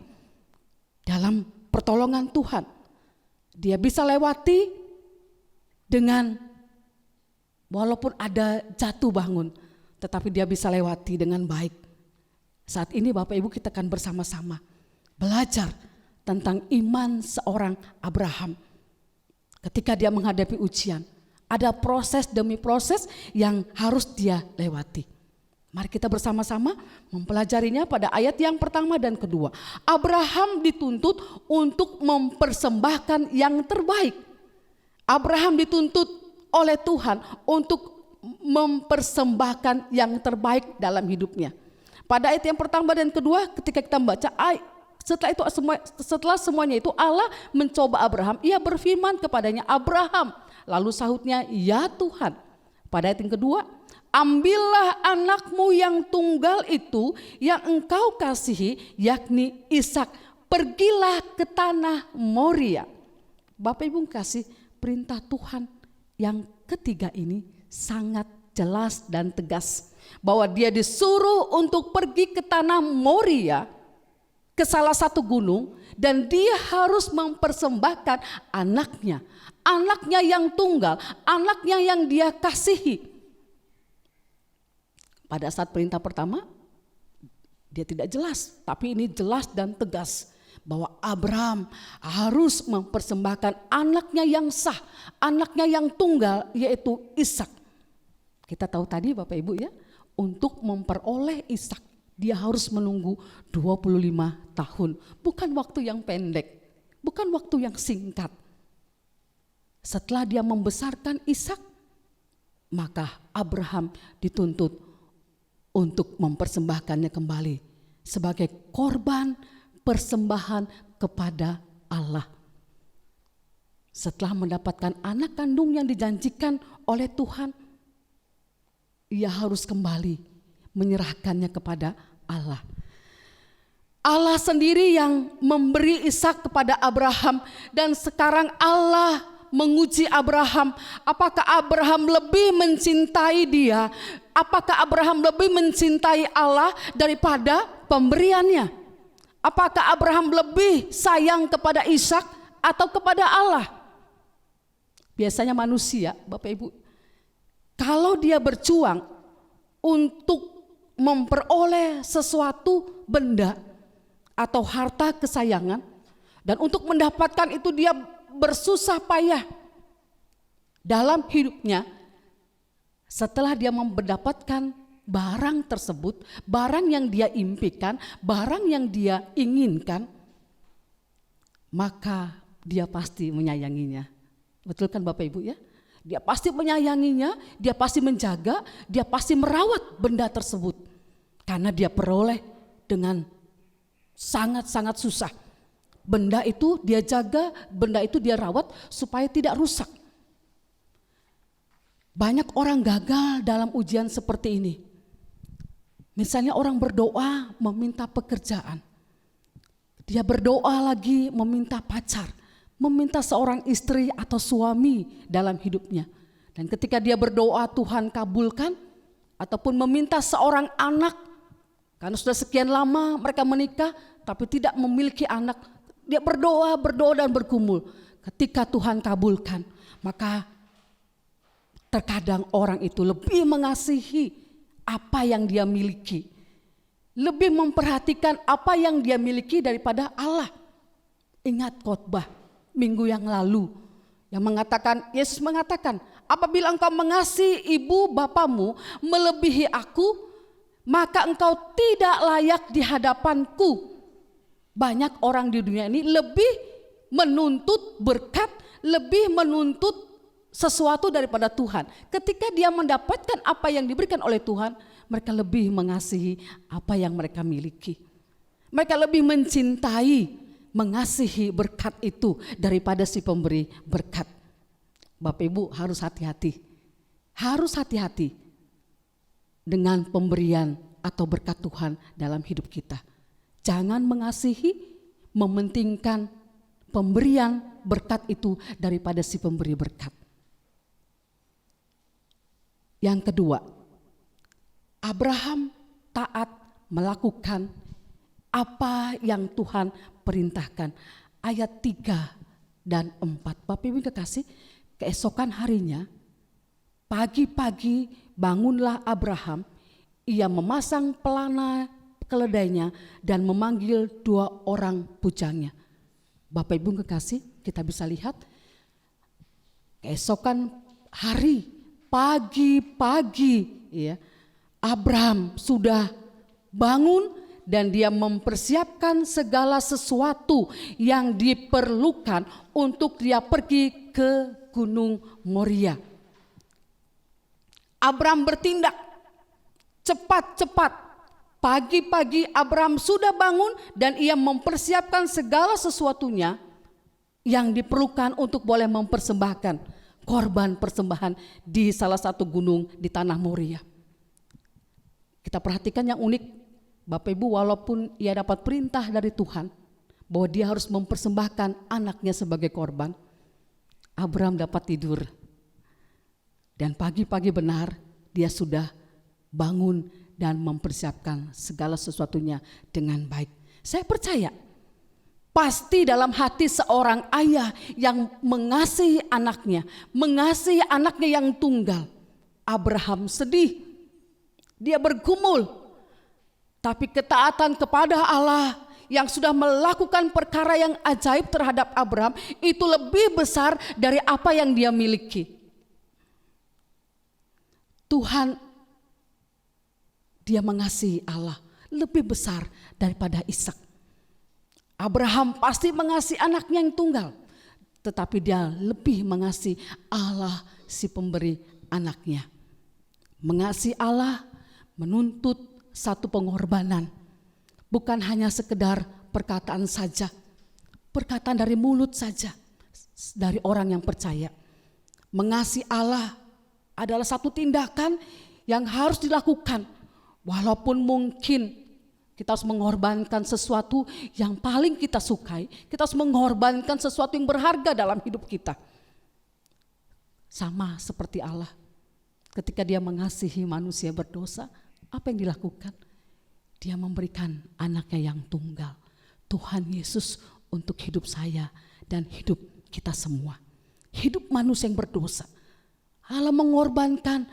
dalam pertolongan Tuhan. Dia bisa lewati dengan walaupun ada jatuh bangun, tetapi dia bisa lewati dengan baik. Saat ini Bapak Ibu, kita akan bersama-sama belajar tentang iman seorang Abraham. Ketika dia menghadapi ujian, ada proses demi proses yang harus dia lewati. Mari kita bersama-sama mempelajarinya pada ayat yang pertama dan kedua. Abraham dituntut untuk mempersembahkan yang terbaik. Abraham dituntut oleh Tuhan untuk mempersembahkan yang terbaik dalam hidupnya. Pada ayat yang pertama dan kedua, ketika kita membaca Setelah semuanya itu Allah mencoba Abraham, ia berfirman kepadanya, Abraham. Lalu sahutnya, ya Tuhan. Pada ayat yang kedua, ambillah anakmu yang tunggal itu yang engkau kasihi, yakni Ishak. Pergilah ke tanah Moria. Bapak Ibu kasih, perintah Tuhan yang ketiga ini sangat jelas dan tegas. Bahwa dia disuruh untuk pergi ke tanah Moria, ke salah satu gunung, dan dia harus mempersembahkan anaknya yang tunggal, anaknya yang dia kasihi. Pada saat perintah pertama dia tidak jelas, tapi ini jelas dan tegas bahwa Abraham harus mempersembahkan anaknya yang sah, anaknya yang tunggal, yaitu Ishak. Kita tahu tadi Bapak Ibu ya, untuk memperoleh Ishak dia harus menunggu 25 tahun. Bukan waktu yang pendek, bukan waktu yang singkat. Setelah dia membesarkan Ishak, maka Abraham dituntut untuk mempersembahkannya kembali sebagai korban persembahan kepada Allah. Setelah mendapatkan anak kandung yang dijanjikan oleh Tuhan, ia harus kembali menyerahkannya kepada Allah. Allah sendiri yang memberi Ishak kepada Abraham, dan sekarang Allah menguji Abraham. Apakah Abraham lebih mencintai dia? Apakah Abraham lebih mencintai Allah daripada pemberiannya? Apakah Abraham lebih sayang kepada Ishak atau kepada Allah? Biasanya manusia, Bapak Ibu, kalau dia berjuang untuk memperoleh sesuatu benda atau harta kesayangan, dan untuk mendapatkan itu dia bersusah payah dalam hidupnya. Setelah dia mendapatkan barang tersebut, barang yang dia impikan, barang yang dia inginkan, maka dia pasti menyayanginya. Betul kan Bapak Ibu ya? Dia pasti menyayanginya, dia pasti menjaga, dia pasti merawat benda tersebut. Karena dia peroleh dengan sangat-sangat susah. Benda itu dia jaga, benda itu dia rawat supaya tidak rusak. Banyak orang gagal dalam ujian seperti ini. Misalnya orang berdoa meminta pekerjaan. Dia berdoa lagi meminta pacar, meminta seorang istri atau suami dalam hidupnya. Dan ketika dia berdoa Tuhan kabulkan, ataupun meminta seorang anak, karena sudah sekian lama mereka menikah tapi tidak memiliki anak, dia berdoa dan bergumul. Ketika Tuhan kabulkan, maka terkadang orang itu lebih mengasihi apa yang dia miliki, lebih memperhatikan apa yang dia miliki daripada Allah. Ingat khotbah minggu yang lalu yang mengatakan, Yesus mengatakan, apabila engkau mengasihi ibu bapamu melebihi aku, maka engkau tidak layak di hadapanku. Banyak orang di dunia ini lebih menuntut berkat, lebih menuntut sesuatu daripada Tuhan. Ketika dia mendapatkan apa yang diberikan oleh Tuhan, mereka lebih mengasihi apa yang mereka miliki. Mereka lebih mencintai, mengasihi berkat itu daripada si pemberi berkat. Bapak Ibu harus hati-hati. Harus hati-hati dengan pemberian atau berkat Tuhan dalam hidup kita. Jangan mengasihi, mementingkan pemberian berkat itu daripada si pemberi berkat. Yang kedua, Abraham taat melakukan apa yang Tuhan perintahkan. Ayat 3 dan 4. Bapak Ibu kekasih, keesokan harinya, pagi-pagi bangunlah Abraham, ia memasang pelana keledainya dan memanggil 2 orang bujangnya. Bapak Ibu kekasih, kita bisa lihat keesokan hari, pagi-pagi ya, Abraham sudah bangun dan dia mempersiapkan segala sesuatu yang diperlukan untuk dia pergi ke Gunung Moria. Abraham bertindak cepat-cepat Pagi-pagi Abraham sudah bangun dan ia mempersiapkan segala sesuatunya yang diperlukan untuk boleh mempersembahkan korban persembahan di salah satu gunung di tanah Moria. Kita perhatikan yang unik, Bapak Ibu, walaupun ia dapat perintah dari Tuhan bahwa dia harus mempersembahkan anaknya sebagai korban, Abraham dapat tidur. Dan pagi-pagi benar dia sudah bangun dan mempersiapkan segala sesuatunya dengan baik. Saya percaya pasti dalam hati seorang ayah yang mengasihi anaknya yang tunggal, Abraham sedih, dia bergumul. Tapi ketaatan kepada Allah yang sudah melakukan perkara yang ajaib terhadap Abraham itu lebih besar dari apa yang dia miliki. Tuhan, dia mengasihi Allah lebih besar daripada Ishak. Abraham pasti mengasihi anaknya yang tunggal, tetapi dia lebih mengasihi Allah si pemberi anaknya. Mengasihi Allah menuntut satu pengorbanan, bukan hanya sekedar perkataan saja, perkataan dari mulut saja, dari orang yang percaya. Mengasihi Allah adalah satu tindakan yang harus dilakukan, walaupun mungkin kita harus mengorbankan sesuatu yang paling kita sukai, kita harus mengorbankan sesuatu yang berharga dalam hidup kita. Sama seperti Allah, ketika dia mengasihi manusia berdosa, apa yang dilakukan? Dia memberikan anaknya yang tunggal, Tuhan Yesus, untuk hidup saya dan hidup kita semua. Hidup manusia yang berdosa, Allah mengorbankan,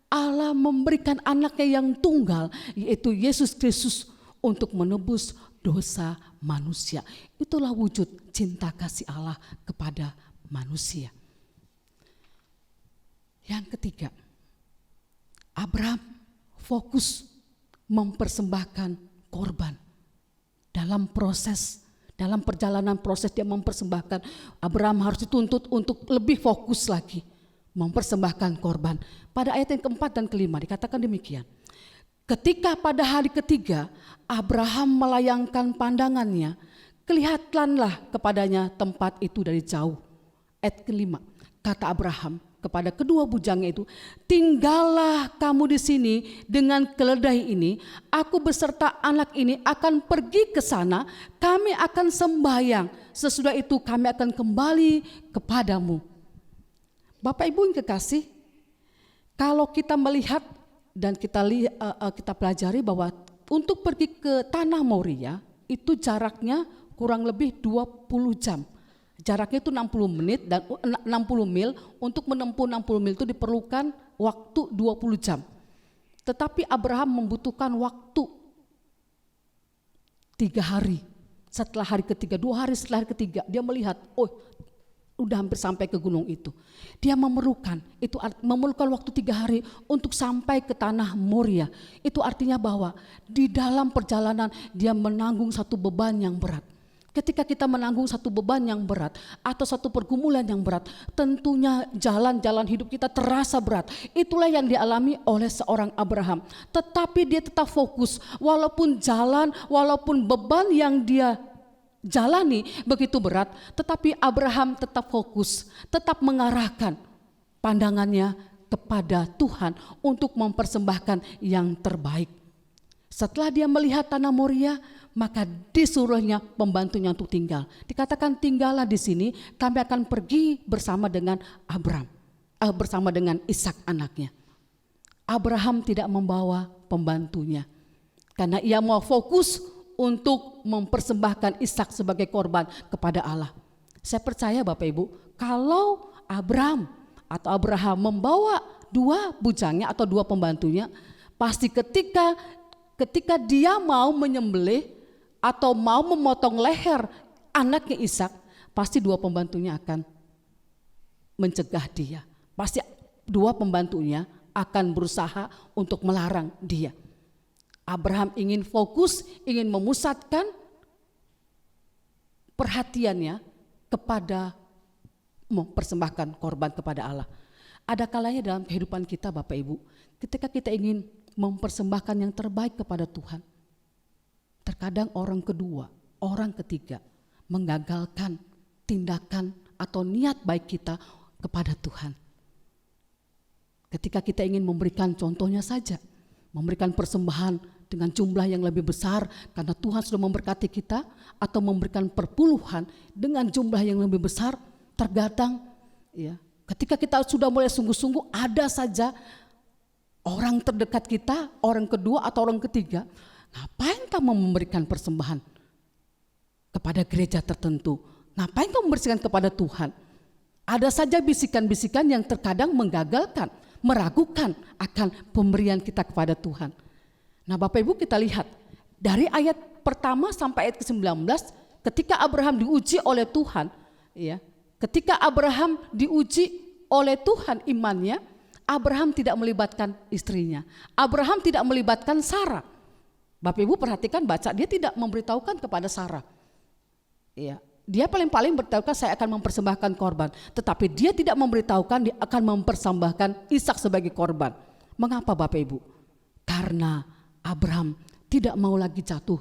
Allah memberikan anaknya yang tunggal, yaitu Yesus Kristus, untuk menebus dosa manusia. Itulah wujud cinta kasih Allah kepada manusia. Yang ketiga, Abraham fokus mempersembahkan korban. Dalam perjalanan proses dia mempersembahkan, Abraham harus dituntut untuk lebih fokus lagi mempersembahkan korban. Pada ayat yang keempat dan kelima dikatakan demikian. Ketika pada hari ketiga Abraham melayangkan pandangannya, kelihatanlah kepadanya tempat itu dari jauh. Ayat kelima, kata Abraham kepada kedua bujangnya itu, tinggallah kamu di sini dengan keledai ini, aku beserta anak ini akan pergi ke sana, kami akan sembahyang, sesudah itu kami akan kembali kepadamu. Bapak Ibu yang kekasih, kalau kita melihat dan kita pelajari bahwa untuk pergi ke tanah Moria itu jaraknya kurang lebih 20 jam. Jaraknya itu 60 menit dan 60 mil. Untuk menempuh 60 mil itu diperlukan waktu 20 jam. Tetapi Abraham membutuhkan waktu 3 hari. Setelah hari ketiga, 2 hari setelah hari ketiga, dia melihat, oh udah hampir sampai ke gunung itu. Dia memerlukan waktu 3 hari untuk sampai ke tanah Moria. Itu artinya bahwa di dalam perjalanan dia menanggung satu beban yang berat. Ketika kita menanggung satu beban yang berat atau satu pergumulan yang berat, tentunya jalan-jalan hidup kita terasa berat. Itulah yang dialami oleh seorang Abraham. Tetapi dia tetap fokus, walaupun beban yang dia jalani begitu berat, tetapi Abraham tetap fokus, tetap mengarahkan pandangannya kepada Tuhan untuk mempersembahkan yang terbaik. Setelah dia melihat tanah Moria, maka disuruhnya pembantunya untuk tinggal. Dikatakan tinggallah di sini, kami akan pergi bersama dengan bersama dengan Ishak anaknya. Abraham tidak membawa pembantunya karena ia mau fokus untuk mempersembahkan Ishak sebagai korban kepada Allah. Saya percaya Bapak Ibu, kalau Abraham membawa 2 bujangnya atau 2 pembantunya, pasti ketika dia mau menyembelih atau mau memotong leher anaknya Ishak, pasti 2 pembantunya akan mencegah dia. Pasti 2 pembantunya akan berusaha untuk melarang dia. Abraham ingin fokus, ingin memusatkan perhatiannya kepada mempersembahkan korban kepada Allah. Ada kalanya dalam kehidupan kita Bapak Ibu, ketika kita ingin mempersembahkan yang terbaik kepada Tuhan, terkadang orang kedua, orang ketiga menggagalkan tindakan atau niat baik kita kepada Tuhan. Ketika kita ingin memberikan, contohnya saja, memberikan persembahan dengan jumlah yang lebih besar karena Tuhan sudah memberkati kita, atau memberikan perpuluhan dengan jumlah yang lebih besar, terkadang ya, ketika kita sudah mulai sungguh-sungguh, ada saja orang terdekat kita, orang kedua atau orang ketiga, ngapain kamu memberikan persembahan kepada gereja tertentu? Ngapain kamu membersihkan kepada Tuhan? Ada saja bisikan-bisikan yang terkadang menggagalkan, meragukan akan pemberian kita kepada Tuhan. Nah Bapak Ibu, kita lihat dari ayat pertama sampai ayat ke-19, ketika Abraham diuji oleh Tuhan, ya, ketika Abraham diuji oleh Tuhan imannya, Abraham tidak melibatkan istrinya, Abraham tidak melibatkan Sarah. Bapak Ibu perhatikan, baca, dia tidak memberitahukan kepada Sarah. Ya, dia paling-paling beritahukan saya akan mempersembahkan korban, tetapi dia tidak memberitahukan dia akan mempersembahkan Ishak sebagai korban. Mengapa Bapak Ibu? Karena Abraham tidak mau lagi jatuh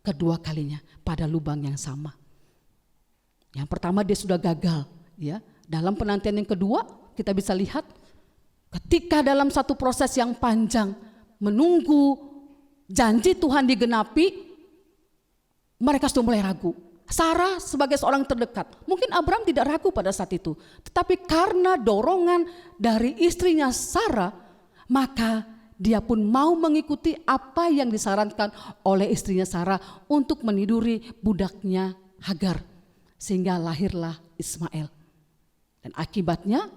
kedua kalinya pada lubang yang sama. Yang pertama dia sudah gagal, ya. Dalam penantian yang kedua kita bisa lihat ketika dalam satu proses yang panjang menunggu janji Tuhan digenapi, mereka sudah mulai ragu. Sarah sebagai seorang terdekat, mungkin Abraham tidak ragu pada saat itu, tetapi karena dorongan dari istrinya Sarah, maka dia pun mau mengikuti apa yang disarankan oleh istrinya Sarah untuk meniduri budaknya Hagar, sehingga lahirlah Ismail. Dan akibatnya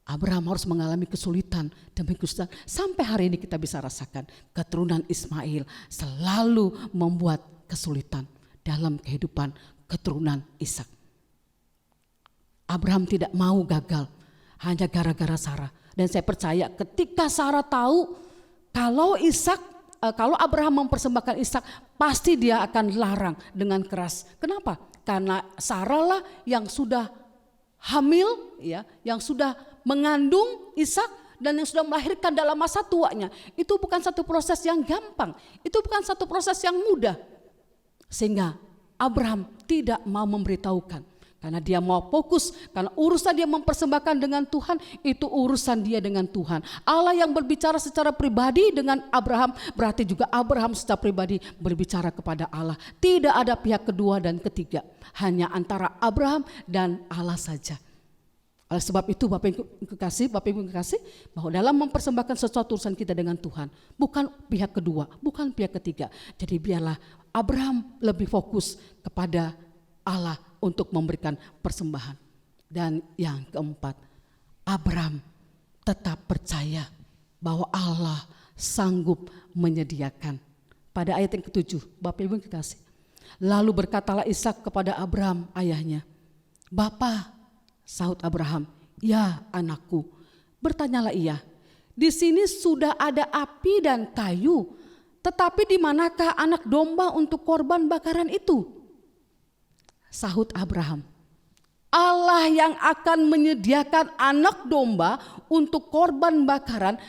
Abraham harus mengalami kesulitan demi kesulitan. Sampai hari ini kita bisa rasakan keturunan Ismail selalu membuat kesulitan dalam kehidupan keturunan Ishak. Abraham tidak mau gagal hanya gara-gara Sarah. Dan saya percaya ketika Sarah tahu kalau Abraham mempersembahkan Ishak, pasti dia akan larang dengan keras. Kenapa? Karena Sarah lah yang sudah hamil, ya, yang sudah mengandung Ishak dan yang sudah melahirkan dalam masa tuanya. Itu bukan satu proses yang gampang, itu bukan satu proses yang mudah. Sehingga Abraham tidak mau memberitahukan, karena dia mau fokus, karena urusan dia mempersembahkan dengan Tuhan, itu urusan dia dengan Tuhan. Allah yang berbicara secara pribadi dengan Abraham, berarti juga Abraham secara pribadi berbicara kepada Allah. Tidak ada pihak kedua dan ketiga, hanya antara Abraham dan Allah saja. Oleh sebab itu Bapak Ibu kekasih, bahwa dalam mempersembahkan sesuatu urusan kita dengan Tuhan, bukan pihak kedua, bukan pihak ketiga. Jadi biarlah Abraham lebih fokus kepada Allah untuk memberikan persembahan. Dan yang keempat, Abraham tetap percaya bahwa Allah sanggup menyediakan. Pada ayat yang ke-7, Bapak Ibu kekasih, lalu berkatalah Ishak kepada Abraham ayahnya, "Bapa," sahut Abraham, "Ya anakku." Bertanyalah ia, "Di sini sudah ada api dan kayu, tetapi di manakah anak domba untuk korban bakaran itu?" Sahut Abraham, "Allah yang akan menyediakan anak domba untuk korban bakaran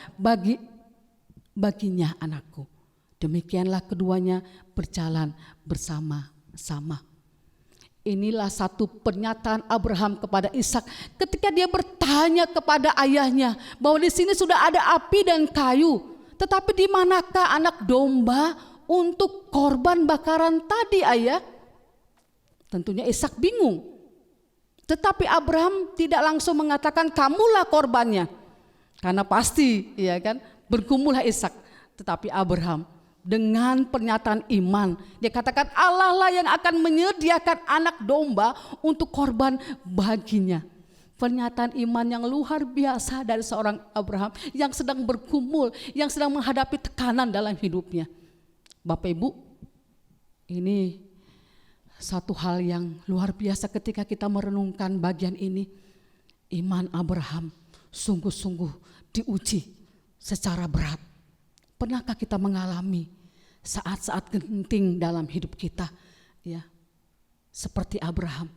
baginya anakku." Demikianlah keduanya berjalan bersama-sama. Inilah satu pernyataan Abraham kepada Ishak ketika dia bertanya kepada ayahnya bahwa di sini sudah ada api dan kayu, tetapi di manakah anak domba untuk korban bakaran tadi, ayah? Tentunya Ishak bingung. Tetapi Abraham tidak langsung mengatakan kamulah korbannya, karena pasti, ya kan, bergumullah Ishak. Tetapi Abraham dengan pernyataan iman, dia katakan Allah lah yang akan menyediakan anak domba untuk korban baginya. Pernyataan iman yang luar biasa dari seorang Abraham yang sedang bergumul, yang sedang menghadapi tekanan dalam hidupnya. Bapak Ibu, ini satu hal yang luar biasa ketika kita merenungkan bagian ini. Iman Abraham sungguh-sungguh diuji secara berat. Pernahkah kita mengalami saat-saat genting dalam hidup kita, ya, seperti Abraham?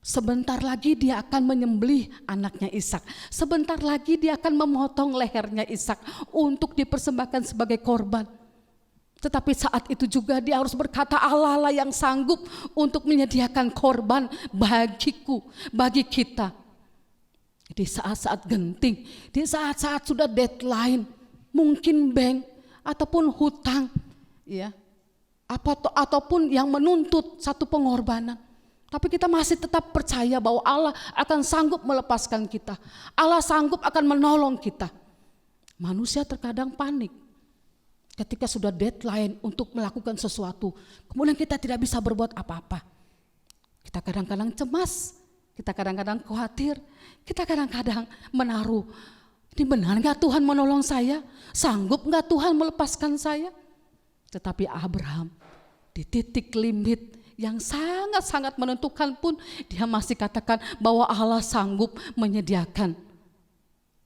Sebentar lagi dia akan menyembelih anaknya Ishak. Sebentar lagi dia akan memotong lehernya Ishak untuk dipersembahkan sebagai korban. Tetapi saat itu juga dia harus berkata, Allah lah yang sanggup untuk menyediakan korban bagiku, bagi kita. Di saat-saat genting, di saat-saat sudah deadline, mungkin bank ataupun hutang, ya, ataupun yang menuntut satu pengorbanan. Tapi kita masih tetap percaya bahwa Allah akan sanggup melepaskan kita. Allah sanggup akan menolong kita. Manusia terkadang panik ketika sudah deadline untuk melakukan sesuatu, kemudian kita tidak bisa berbuat apa-apa. Kita kadang-kadang cemas, kita kadang-kadang khawatir, kita kadang-kadang menaruh, ini benar gak Tuhan menolong saya? Sanggup gak Tuhan melepaskan saya? Tetapi Abraham di titik limit yang sangat-sangat menentukan pun, dia masih katakan bahwa Allah sanggup menyediakan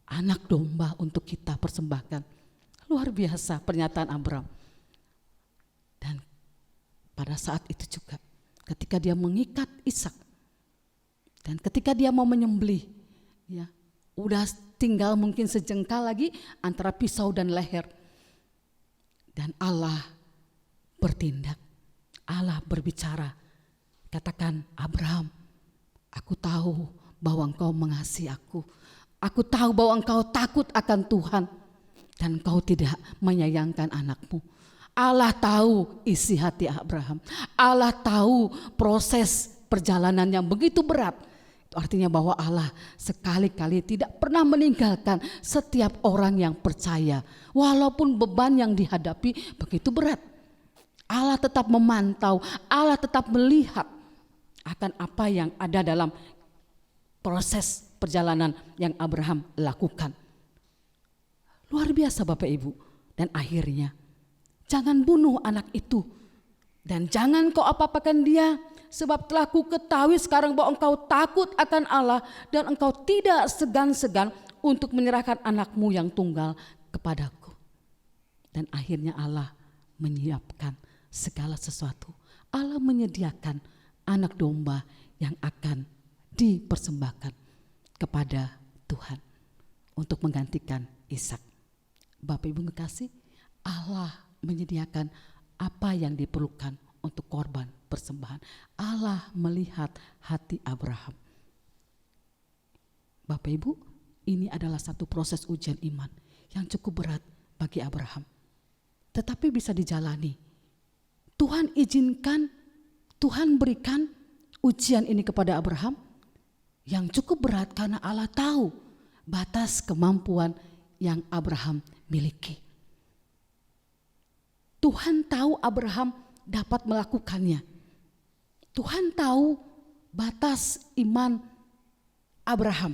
anak domba untuk kita persembahkan. Luar biasa pernyataan Abraham. Dan pada saat itu juga ketika dia mengikat Ishak dan ketika dia mau menyembelih, ya, udah tinggal mungkin sejengkal lagi antara pisau dan leher. Dan Allah bertindak, Allah berbicara, katakan, Abraham, aku tahu bahwa engkau mengasihi aku tahu bahwa engkau takut akan Tuhan, dan engkau tidak menyayangkan anakmu. Allah tahu isi hati Abraham. Allah tahu proses perjalanan yang begitu berat. Itu artinya bahwa Allah sekali-kali tidak pernah meninggalkan setiap orang yang percaya. Walaupun beban yang dihadapi begitu berat, Allah tetap memantau, Allah tetap melihat akan apa yang ada dalam proses perjalanan yang Abraham lakukan. Luar biasa Bapak Ibu. Dan akhirnya, jangan bunuh anak itu, dan jangan kau apa-apakan dia, sebab telah ku ketahui sekarang bahwa engkau takut akan Allah, dan engkau tidak segan-segan untuk menyerahkan anakmu yang tunggal kepadaku. Dan akhirnya Allah menyiapkan segala sesuatu. Allah menyediakan anak domba yang akan dipersembahkan kepada Tuhan untuk menggantikan Ishak. Bapak Ibu kekasih, Allah menyediakan apa yang diperlukan untuk korban persembahan. Allah melihat hati Abraham. Bapak Ibu, ini adalah satu proses ujian iman yang cukup berat bagi Abraham, tetapi bisa dijalani. Tuhan izinkan, Tuhan berikan ujian ini kepada Abraham yang cukup berat karena Allah tahu batas kemampuan yang Abraham miliki. Tuhan tahu Abraham dapat melakukannya. Tuhan tahu batas iman Abraham.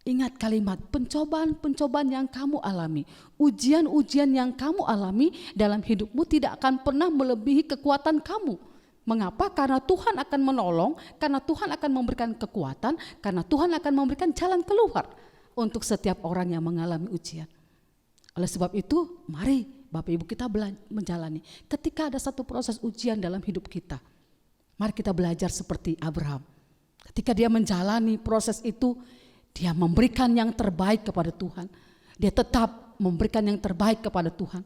Ingat kalimat, pencobaan-pencobaan yang kamu alami, ujian-ujian yang kamu alami dalam hidupmu tidak akan pernah melebihi kekuatan kamu. Mengapa? Karena Tuhan akan menolong, karena Tuhan akan memberikan kekuatan, karena Tuhan akan memberikan jalan keluar untuk setiap orang yang mengalami ujian. Oleh sebab itu, mari Bapak Ibu kita menjalani. Ketika ada satu proses ujian dalam hidup kita, mari kita belajar seperti Abraham. Ketika dia menjalani proses itu, dia memberikan yang terbaik kepada Tuhan. Dia tetap memberikan yang terbaik kepada Tuhan.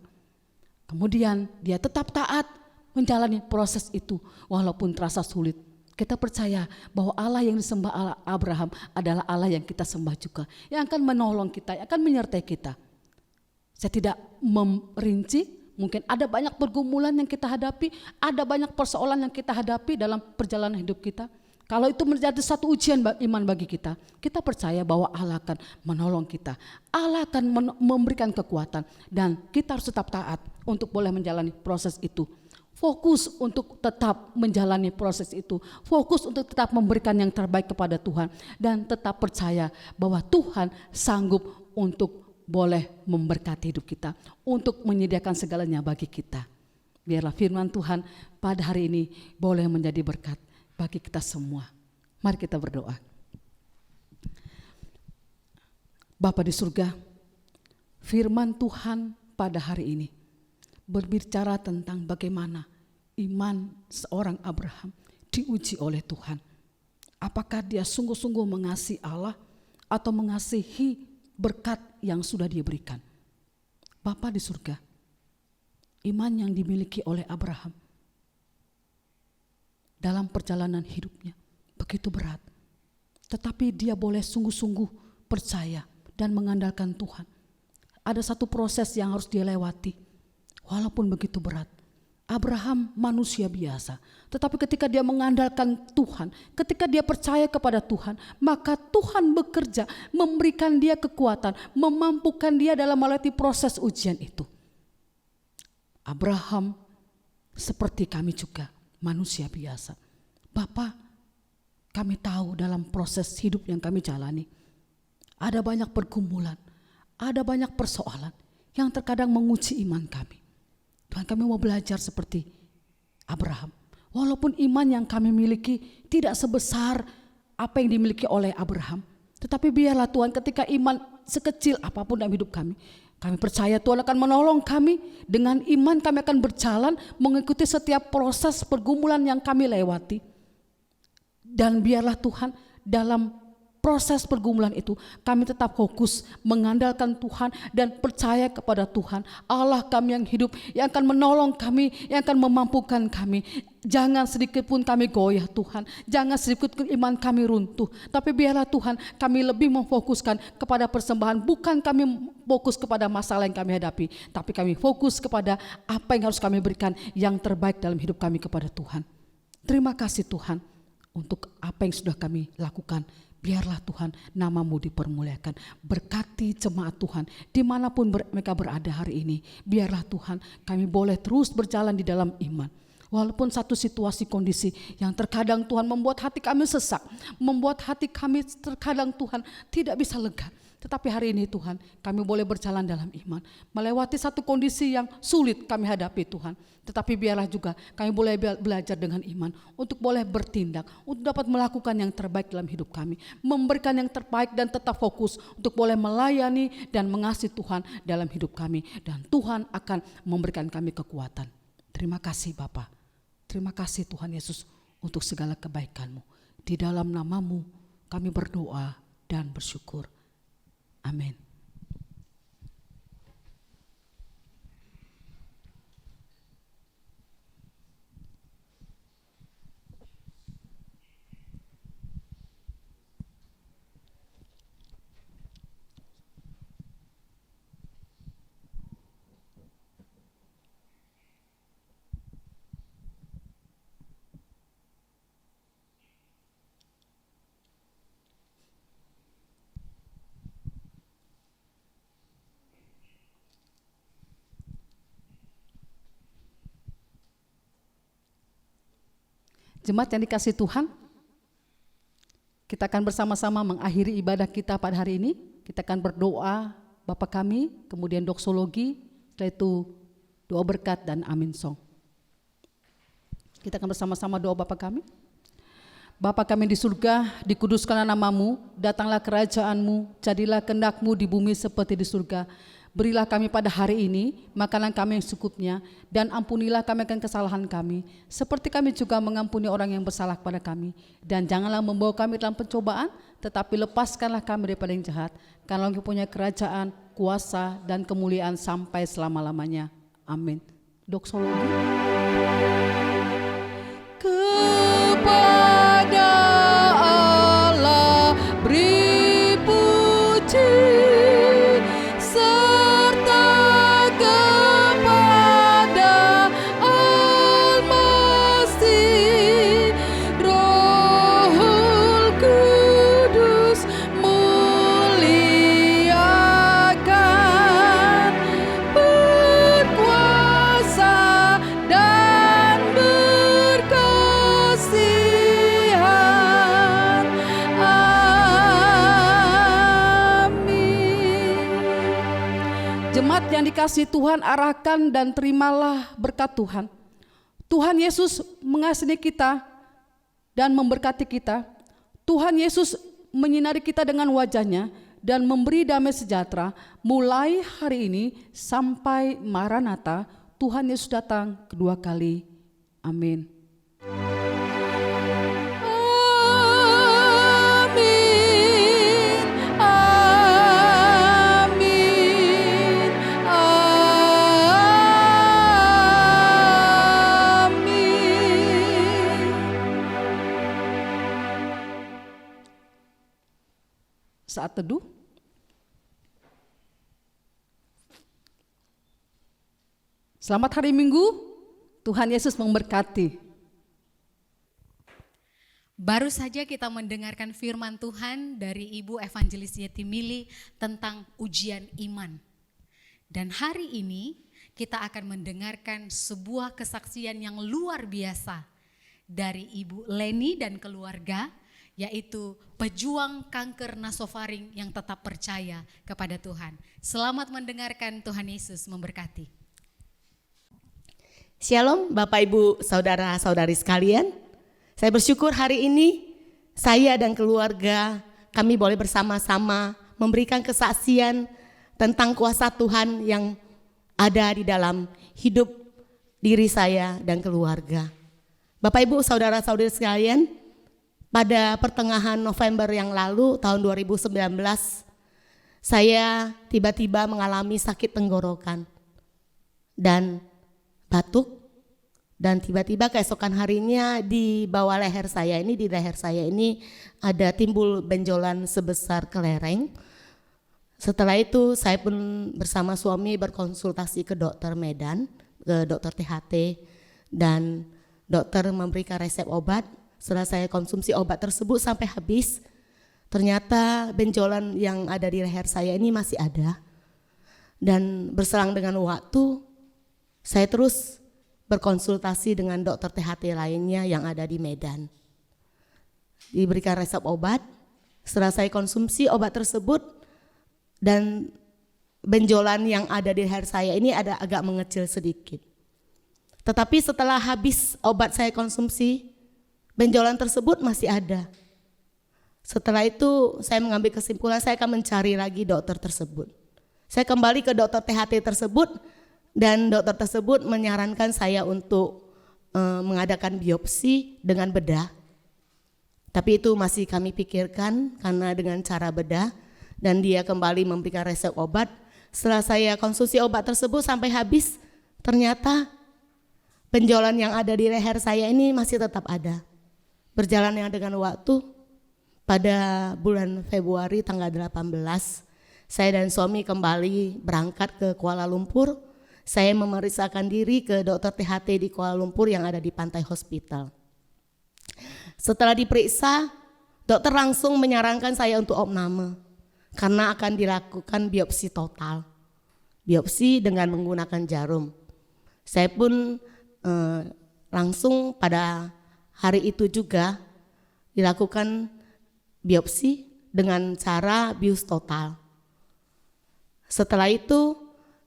Kemudian dia tetap taat menjalani proses itu walaupun terasa sulit. Kita percaya bahwa Allah yang disembah Abraham adalah Allah yang kita sembah juga, yang akan menolong kita, yang akan menyertai kita. Saya tidak merinci, mungkin ada banyak pergumulan yang kita hadapi, ada banyak persoalan yang kita hadapi dalam perjalanan hidup kita. Kalau itu menjadi satu ujian iman bagi kita, kita percaya bahwa Allah akan menolong kita. Allah akan memberikan kekuatan, dan kita harus tetap taat untuk boleh menjalani proses itu. Fokus untuk tetap menjalani proses itu. Fokus untuk tetap memberikan yang terbaik kepada Tuhan. Dan tetap percaya bahwa Tuhan sanggup untuk boleh memberkati hidup kita, untuk menyediakan segalanya bagi kita. Biarlah firman Tuhan pada hari ini boleh menjadi berkat bagi kita semua. Mari kita berdoa. Bapa di surga, firman Tuhan pada hari ini berbicara tentang bagaimana iman seorang Abraham diuji oleh Tuhan. Apakah dia sungguh-sungguh mengasihi Allah atau mengasihi berkat yang sudah dia berikan? Bapa di surga, iman yang dimiliki oleh Abraham dalam perjalanan hidupnya begitu berat. Tetapi dia boleh sungguh-sungguh percaya dan mengandalkan Tuhan. Ada satu proses yang harus dia lewati walaupun begitu berat. Abraham manusia biasa, tetapi ketika dia mengandalkan Tuhan, ketika dia percaya kepada Tuhan, maka Tuhan bekerja memberikan dia kekuatan, memampukan dia dalam melewati proses ujian itu. Abraham seperti kami juga manusia biasa. Bapa, kami tahu dalam proses hidup yang kami jalani, ada banyak pergumulan, ada banyak persoalan yang terkadang menguji iman kami. Tuhan, kami mau belajar seperti Abraham. Walaupun iman yang kami miliki tidak sebesar apa yang dimiliki oleh Abraham, tetapi biarlah Tuhan ketika iman sekecil apapun dalam hidup kami percaya Tuhan akan menolong kami. Dengan iman kami akan berjalan mengikuti setiap proses pergumulan yang kami lewati. Dan biarlah Tuhan dalam proses pergumulan itu kami tetap fokus mengandalkan Tuhan dan percaya kepada Tuhan, Allah kami yang hidup, yang akan menolong kami, yang akan memampukan kami. Jangan sedikit pun kami goyah Tuhan, jangan sedikit pun iman kami runtuh. Tapi biarlah Tuhan kami lebih memfokuskan kepada persembahan, bukan kami fokus kepada masalah yang kami hadapi, tapi kami fokus kepada apa yang harus kami berikan yang terbaik dalam hidup kami kepada Tuhan. Terima kasih Tuhan untuk apa yang sudah kami lakukan. Biarlah Tuhan nama-Mu dipermuliakan. Berkati jemaat Tuhan dimanapun mereka berada hari ini. Biarlah Tuhan kami boleh terus berjalan di dalam iman. Walaupun satu situasi kondisi yang terkadang Tuhan membuat hati kami sesak, membuat hati kami terkadang Tuhan tidak bisa lega. Tetapi hari ini Tuhan kami boleh berjalan dalam iman. Melewati satu kondisi yang sulit kami hadapi Tuhan. Tetapi biarlah juga kami boleh belajar dengan iman untuk boleh bertindak, untuk dapat melakukan yang terbaik dalam hidup kami. Memberikan yang terbaik dan tetap fokus untuk boleh melayani dan mengasihi Tuhan dalam hidup kami. Dan Tuhan akan memberikan kami kekuatan. Terima kasih Bapa. Terima kasih Tuhan Yesus untuk segala kebaikan-Mu. Di dalam nama-Mu kami berdoa dan bersyukur. Amin. Jemaat yang dikasihi Tuhan, kita akan bersama-sama mengakhiri ibadah kita pada hari ini. Kita akan berdoa Bapa kami, kemudian doksologi, setelah itu doa berkat dan amin song. Kita akan bersama-sama doa Bapa kami. Bapa kami di surga, dikuduskanlah nama-Mu, datanglah kerajaan-Mu, jadilah kehendak-Mu di bumi seperti di surga. Berilah kami pada hari ini makanan kami yang secukupnya, dan ampunilah kami akan kesalahan kami, seperti kami juga mengampuni orang yang bersalah kepada kami. Dan janganlah membawa kami dalam pencobaan, tetapi lepaskanlah kami daripada yang jahat. Karena Engkau punya kerajaan, kuasa, dan kemuliaan sampai selama-lamanya. Amin. Doksologi. Kepada Allah beri puji, yang dikasihi Tuhan, arahkan dan terimalah berkat Tuhan. Tuhan Yesus mengasihi kita dan memberkati kita. Tuhan Yesus menyinari kita dengan wajahnya dan memberi damai sejahtera mulai hari ini sampai Maranatha. Tuhan Yesus datang kedua kali. Amin. saat teduh. Selamat hari Minggu, Tuhan Yesus memberkati. Baru saja kita mendengarkan firman Tuhan dari Ibu Evangelis Yeti Mili tentang ujian iman. Dan hari ini kita akan mendengarkan sebuah kesaksian yang luar biasa dari Ibu Leni dan keluarga, yaitu pejuang kanker nasofaring yang tetap percaya kepada Tuhan. Selamat mendengarkan, Tuhan Yesus memberkati. Shalom Bapak Ibu Saudara-saudari sekalian. Saya bersyukur hari ini saya dan keluarga kami boleh bersama-sama memberikan kesaksian tentang kuasa Tuhan yang ada di dalam hidup diri saya dan keluarga. Bapak Ibu Saudara-saudari sekalian, pada pertengahan November yang lalu tahun 2019 saya tiba-tiba mengalami sakit tenggorokan dan batuk. Dan tiba-tiba keesokan harinya di bawah leher saya ini, di leher saya ini ada timbul benjolan sebesar kelereng. Setelah itu saya pun bersama suami berkonsultasi ke dokter Medan, ke dokter THT, dan dokter memberikan resep obat. Setelah saya konsumsi obat tersebut sampai habis, ternyata benjolan yang ada di leher saya ini masih ada. Dan berselang dengan waktu, saya terus berkonsultasi dengan dokter THT lainnya yang ada di Medan. Diberikan resep obat, setelah saya konsumsi obat tersebut dan benjolan yang ada di leher saya ini ada agak mengecil sedikit. Tetapi setelah habis obat saya konsumsi, benjolan tersebut masih ada. Setelah itu saya mengambil kesimpulan saya akan mencari lagi dokter tersebut. Saya kembali ke dokter THT tersebut, dan dokter tersebut menyarankan saya untuk mengadakan biopsi dengan bedah. Tapi itu masih kami pikirkan karena dengan cara bedah, dan dia kembali memberikan resep obat. Setelah saya konsumsi obat tersebut sampai habis, ternyata benjolan yang ada di leher saya ini masih tetap ada. Berjalannya dengan waktu, pada bulan Februari tanggal 18, saya dan suami kembali berangkat ke Kuala Lumpur. Saya memeriksakan diri ke dokter THT di Kuala Lumpur yang ada di Pantai Hospital. Setelah diperiksa, dokter langsung menyarankan saya untuk opname karena akan dilakukan biopsi total. Biopsi dengan menggunakan jarum. Saya pun langsung pada hari itu juga dilakukan biopsi dengan cara bius total. Setelah itu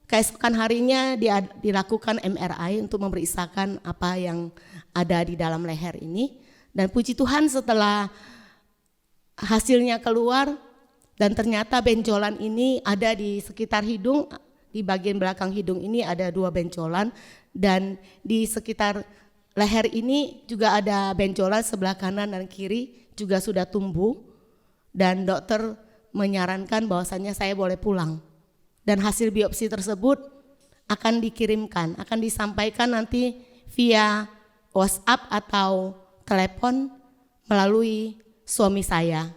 keesokan harinya dilakukan MRI untuk memeriksakan apa yang ada di dalam leher ini. Dan puji Tuhan setelah hasilnya keluar dan ternyata benjolan ini ada di sekitar hidung, di bagian belakang hidung ini ada 2 benjolan, dan di sekitar leher ini juga ada benjolan sebelah kanan dan kiri juga sudah tumbuh, dan dokter menyarankan bahwasannya saya boleh pulang. Dan hasil biopsi tersebut akan dikirimkan, akan disampaikan nanti via WhatsApp atau telepon melalui suami saya.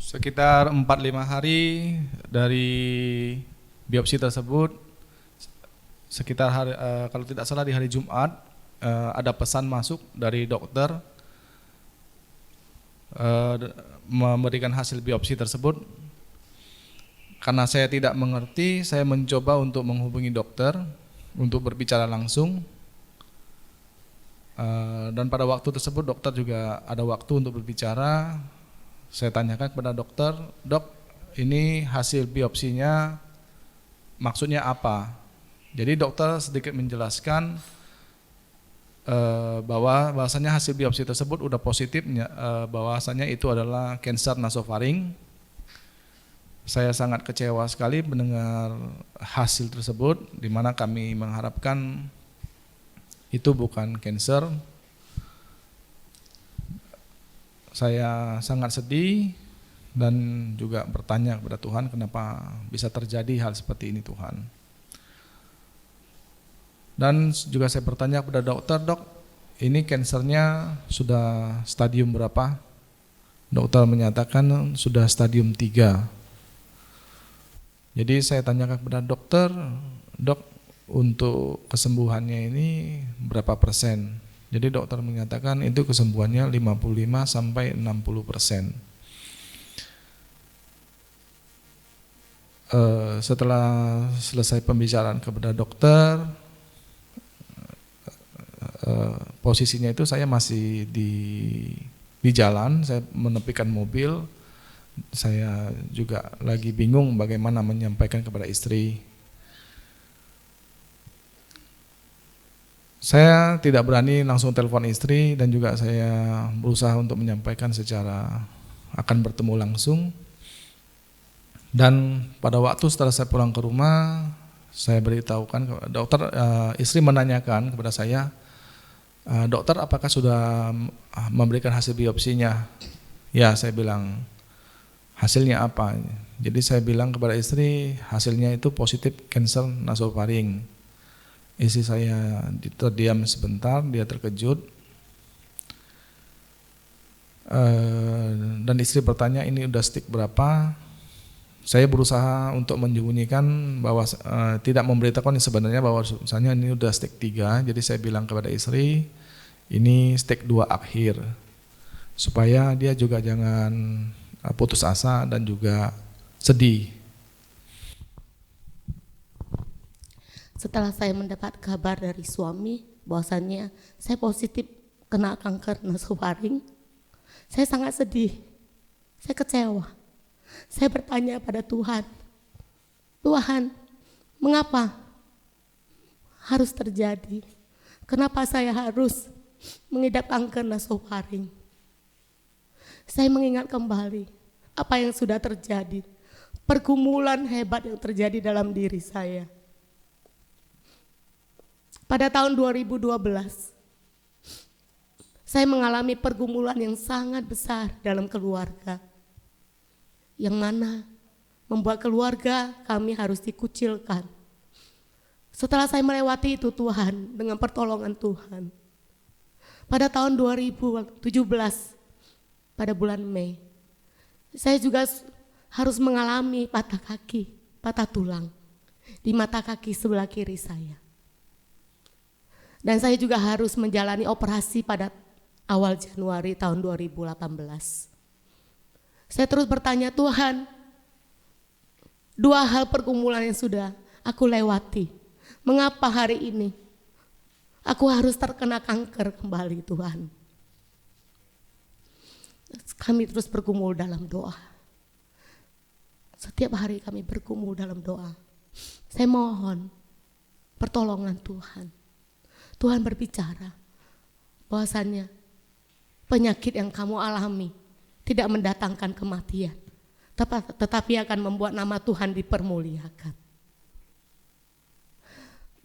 Sekitar 4-5 hari dari biopsi tersebut, sekitar hari, kalau tidak salah di hari Jumat, ada pesan masuk dari dokter memberikan hasil biopsi tersebut. Karena saya tidak mengerti, saya mencoba untuk menghubungi dokter untuk berbicara langsung. Dan pada waktu tersebut dokter juga ada waktu untuk berbicara. Saya tanyakan kepada dokter, "Dok, ini hasil biopsinya maksudnya apa?" Jadi dokter sedikit menjelaskan bahwasanya hasil biopsi tersebut udah positifnya, bahwasanya itu adalah kanker nasofaring. Saya sangat kecewa sekali mendengar hasil tersebut, di mana kami mengharapkan itu bukan kanker. Saya sangat sedih dan juga bertanya kepada Tuhan, kenapa bisa terjadi hal seperti ini Tuhan. Dan juga saya bertanya kepada dokter, "Dok, ini kansernya sudah stadium berapa?" dokter menyatakan sudah stadium 3. Jadi saya tanyakan kepada dokter, dok, untuk kesembuhannya ini berapa persen? Jadi dokter menyatakan itu kesembuhannya 55 sampai 60%. Setelah selesai pembicaraan kepada dokter, posisinya itu saya masih di jalan, saya menepikan mobil. Saya juga lagi bingung bagaimana menyampaikan kepada istri. Saya tidak berani langsung telepon istri dan juga saya berusaha untuk menyampaikan secara akan bertemu langsung. Dan pada waktu setelah saya pulang ke rumah, saya beritahukan dokter, istri menanyakan kepada saya, dokter apakah sudah memberikan hasil biopsinya? Ya, saya bilang, hasilnya apa? Jadi saya bilang kepada istri, hasilnya itu positif kanker nasofaring. Istri saya terdiam sebentar, dia terkejut. Dan istri bertanya, ini udah stage berapa? Saya berusaha untuk menyembunyikan bahwa tidak memberitakan sebenarnya bahwa misalnya ini udah stage 3. Jadi saya bilang kepada istri, ini stage 2 akhir. Supaya dia juga jangan putus asa dan juga sedih. Setelah saya mendapat kabar dari suami bahwasannya saya positif kena kanker nasofaring, saya sangat sedih, saya kecewa. Saya bertanya pada Tuhan, Tuhan, mengapa harus terjadi? Kenapa saya harus mengidap kanker nasofaring? Saya mengingat kembali apa yang sudah terjadi, pergumulan hebat yang terjadi dalam diri saya. Pada tahun 2012, saya mengalami pergumulan yang sangat besar dalam keluarga, yang mana membuat keluarga kami harus dikucilkan. Setelah saya melewati itu Tuhan, dengan pertolongan Tuhan, pada tahun 2017, pada bulan Mei, saya juga harus mengalami patah kaki, patah tulang di mata kaki sebelah kiri saya. Dan saya juga harus menjalani operasi pada awal Januari tahun 2018. Saya terus bertanya, Tuhan, 2 hal pergumulan yang sudah aku lewati, mengapa hari ini aku harus terkena kanker kembali, Tuhan? Kami terus bergumul dalam doa. Setiap hari kami bergumul dalam doa. Saya mohon pertolongan Tuhan. Tuhan berbicara bahwasannya penyakit yang kamu alami tidak mendatangkan kematian, tetapi akan membuat nama Tuhan dipermuliakan.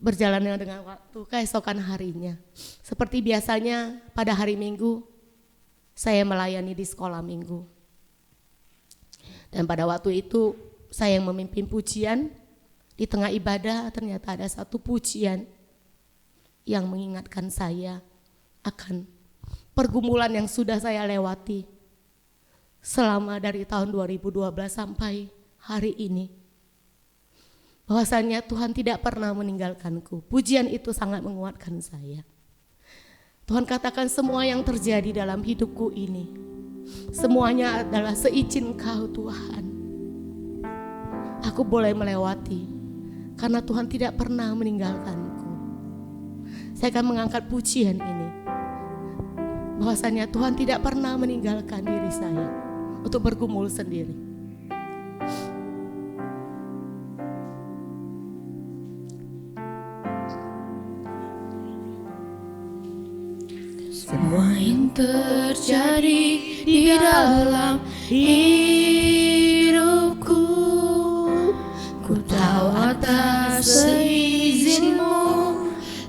Berjalannya dengan waktu, keesokan harinya, seperti biasanya pada hari Minggu, saya melayani di sekolah minggu. Dan pada waktu itu saya yang memimpin pujian. Di tengah ibadah ternyata ada satu pujian yang mengingatkan saya akan pergumulan yang sudah saya lewati selama dari tahun 2012 sampai hari ini. Bahwasannya Tuhan tidak pernah meninggalkanku. Pujian itu sangat menguatkan saya. Tuhan katakan semua yang terjadi dalam hidupku ini, semuanya adalah seizin Kau Tuhan. Aku boleh melewati karena Tuhan tidak pernah meninggalkanku. Saya akan mengangkat pujian ini, bahwasanya Tuhan tidak pernah meninggalkan diri saya untuk bergumul sendiri. Semua yang terjadi di dalam hidupku, ku tahu atas seizin-Mu,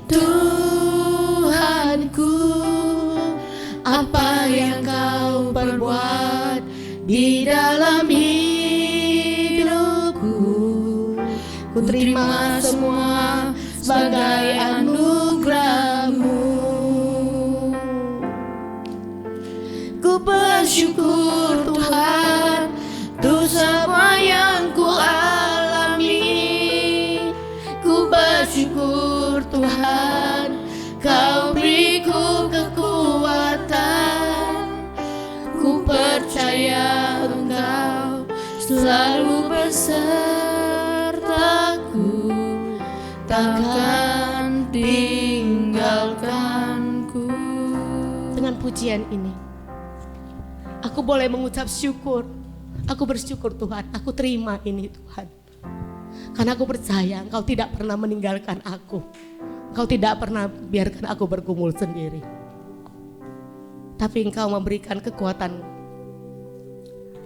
Tuhanku. Apa yang Kau perbuat di dalam hidupku, ku terima semua sebagai anugerah-Mu. Ku bersyukur selalu besertaku, takkan tinggalkanku. Dengan pujian ini, aku boleh mengucap syukur. Aku bersyukur Tuhan, aku terima ini Tuhan. Karena aku percaya Engkau tidak pernah meninggalkan aku. Engkau tidak pernah biarkan aku bergumul sendiri. Tapi Engkau memberikan kekuatan.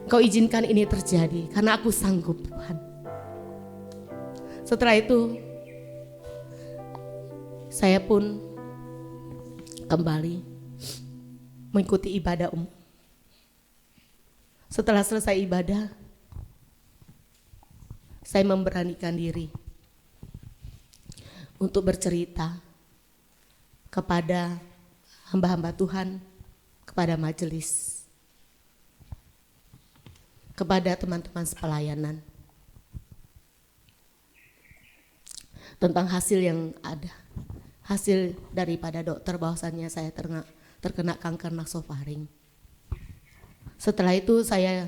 Engkau izinkan ini terjadi karena aku sanggup Tuhan. Setelah itu saya pun kembali mengikuti ibadah umum. Setelah selesai ibadah, saya memberanikan diri untuk bercerita kepada hamba-hamba Tuhan, kepada majelis, kepada teman-teman sepelayanan tentang hasil yang ada, hasil daripada dokter bahwasannya saya terkena kanker nasofaring. Setelah itu saya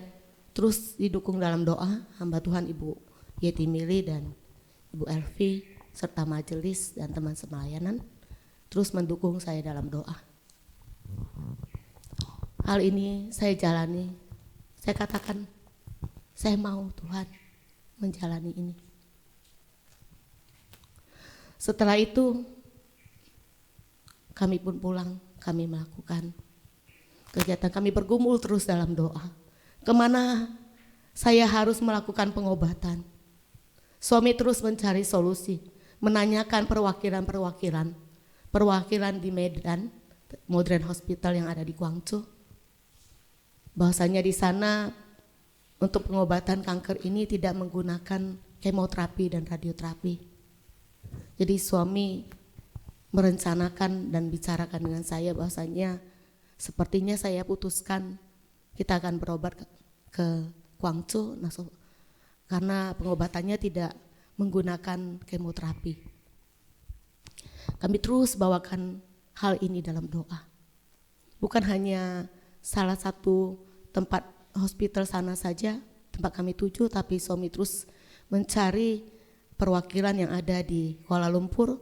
terus didukung dalam doa hamba Tuhan Ibu Yeti Mili dan Ibu Elvi serta majelis dan teman sepelayanan terus mendukung saya dalam doa. Hal ini saya jalani, saya katakan saya mau Tuhan menjalani ini. Setelah itu kami pun pulang, kami melakukan kegiatan, kami bergumul terus dalam doa. Kemana saya harus melakukan pengobatan. Suami terus mencari solusi, menanyakan perwakilan di Medan, Modern Hospital yang ada di Guangzhou. Bahwasanya di sana untuk pengobatan kanker ini tidak menggunakan kemoterapi dan radioterapi. Jadi suami merencanakan dan bicarakan dengan saya bahwasanya sepertinya saya putuskan kita akan berobat ke Guangzhou karena pengobatannya tidak menggunakan kemoterapi. Kami terus bawakan hal ini dalam doa. Bukan hanya salah satu tempat hospital sana saja tempat kami tuju, tapi suami terus mencari perwakilan yang ada di Kuala Lumpur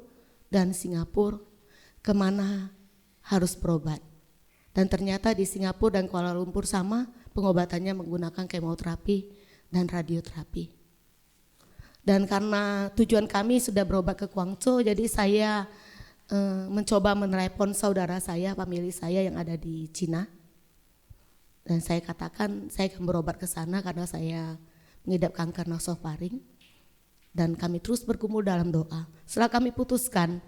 dan Singapura kemana harus berobat. Dan ternyata di Singapura dan Kuala Lumpur sama pengobatannya menggunakan kemoterapi dan radioterapi. Dan karena tujuan kami sudah berobat ke Guangzhou, jadi saya mencoba menelepon saudara saya, famili saya yang ada di Cina. Dan saya katakan saya akan berobat ke sana karena saya mengidap kanker nasofaring. Dan kami terus bergumul dalam doa. Setelah kami putuskan,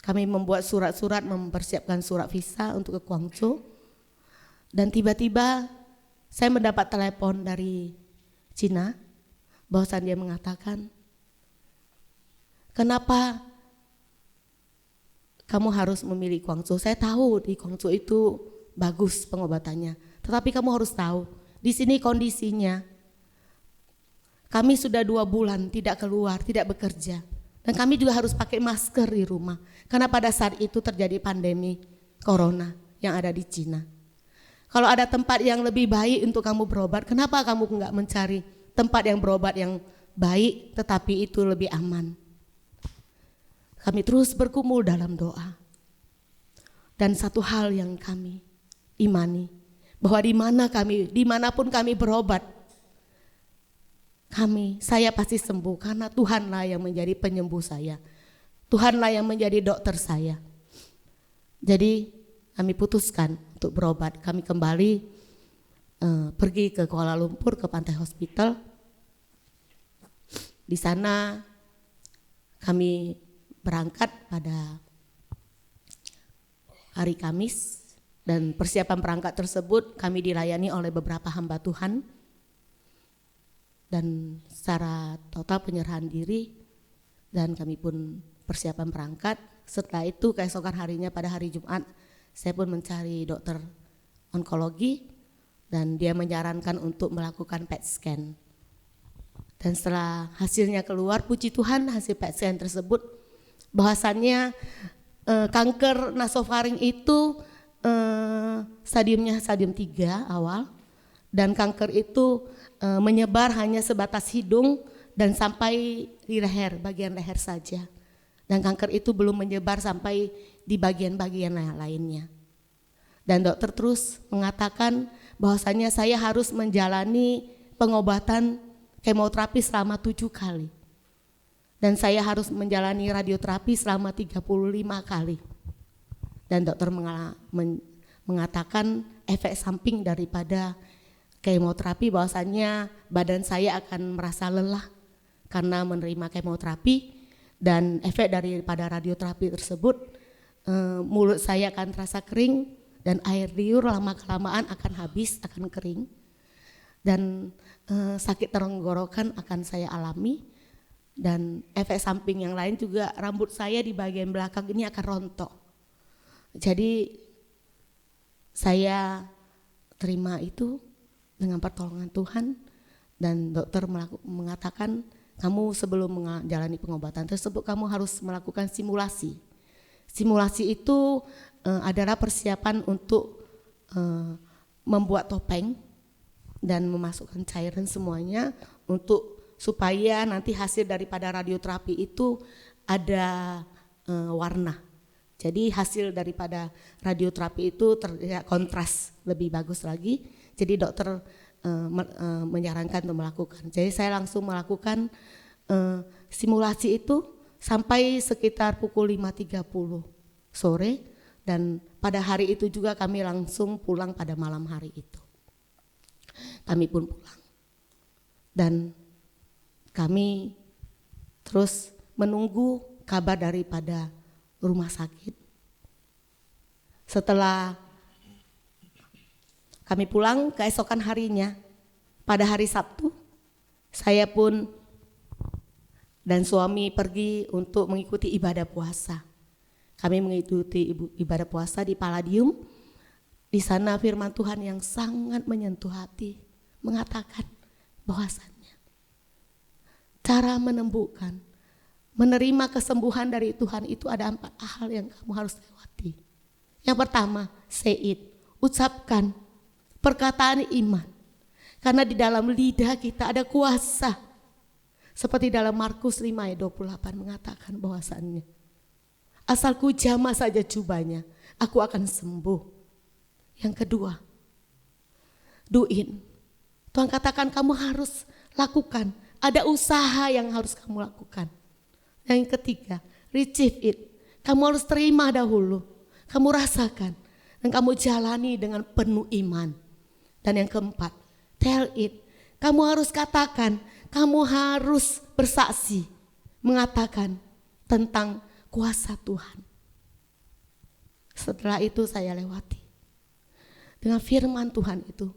kami membuat surat-surat, mempersiapkan surat visa untuk ke Guangzhou. Dan tiba-tiba saya mendapat telepon dari Cina, bahwasan dia mengatakan, kenapa kamu harus memilih Guangzhou? Saya tahu di Guangzhou itu bagus pengobatannya, tetapi kamu harus tahu di sini kondisinya. Kami sudah 2 bulan tidak keluar, tidak bekerja. Dan kami juga harus pakai masker di rumah. Karena pada saat itu terjadi pandemi corona yang ada di Cina. Kalau ada tempat yang lebih baik untuk kamu berobat, kenapa kamu enggak mencari tempat yang berobat yang baik tetapi itu lebih aman? Kami terus bergumul dalam doa. Dan satu hal yang kami imani, bahwa dimanapun kami berobat, saya pasti sembuh karena Tuhanlah yang menjadi penyembuh saya. Tuhanlah yang menjadi dokter saya. Jadi kami putuskan untuk berobat. Kami kembali pergi ke Kuala Lumpur ke Pantai Hospital. Di sana kami berangkat pada hari Kamis dan persiapan berangkat tersebut kami dilayani oleh beberapa hamba Tuhan. Dan secara total penyerahan diri dan kami pun persiapan berangkat. Setelah itu keesokan harinya pada hari Jumat saya pun mencari dokter onkologi dan dia menyarankan untuk melakukan PET scan. Dan setelah hasilnya keluar, puji Tuhan hasil PET scan tersebut bahwasannya kanker nasofaring itu stadiumnya stadium 3 awal dan kanker itu menyebar hanya sebatas hidung dan sampai di leher, bagian leher saja. Dan kanker itu belum menyebar sampai di bagian-bagian lainnya. Dan dokter terus mengatakan bahwasanya saya harus menjalani pengobatan kemoterapi selama 7 kali. Dan saya harus menjalani radioterapi selama 35 kali. Dan dokter mengatakan efek samping daripada kemoterapi bahwasanya badan saya akan merasa lelah karena menerima kemoterapi, dan efek daripada radioterapi tersebut mulut saya akan terasa kering dan air liur lama-kelamaan akan habis, akan kering, dan sakit tenggorokan akan saya alami, dan efek samping yang lain juga rambut saya di bagian belakang ini akan rontok. Jadi saya terima itu dengan pertolongan Tuhan, dan dokter mengatakan kamu sebelum menjalani pengobatan tersebut kamu harus melakukan simulasi. Simulasi itu adalah persiapan untuk membuat topeng dan memasukkan cairan semuanya untuk supaya nanti hasil daripada radioterapi itu ada warna. Jadi hasil daripada radioterapi itu terlihat kontras lebih bagus lagi. Jadi dokter menyarankan untuk melakukan. Jadi saya langsung melakukan simulasi itu sampai sekitar pukul 5.30 sore, dan pada hari itu juga kami langsung pulang pada malam hari itu. Kami pun pulang dan kami terus menunggu kabar daripada rumah sakit. Setelah kami pulang, keesokan harinya pada hari Sabtu saya pun dan suami pergi untuk mengikuti ibadah puasa. Kami mengikuti ibadah puasa di Palladium. Di sana firman Tuhan yang sangat menyentuh hati mengatakan bahwasannya cara menembuhkan, menerima kesembuhan dari Tuhan itu ada 4 hal yang kamu harus lewati. Yang pertama, say it, ucapkan perkataan iman. Karena di dalam lidah kita ada kuasa. Seperti dalam Markus 5 ayat 28 mengatakan bahwasannya asal ku jamah saja jubahnya, aku akan sembuh. Yang kedua, do it. Tuhan katakan kamu harus lakukan. Ada usaha yang harus kamu lakukan. Yang ketiga, receive it. Kamu harus terima dahulu. Kamu rasakan dan kamu jalani dengan penuh iman. Dan yang keempat, tell it. Kamu harus katakan, kamu harus bersaksi, mengatakan tentang kuasa Tuhan. Setelah itu saya lewati. Dengan firman Tuhan itu,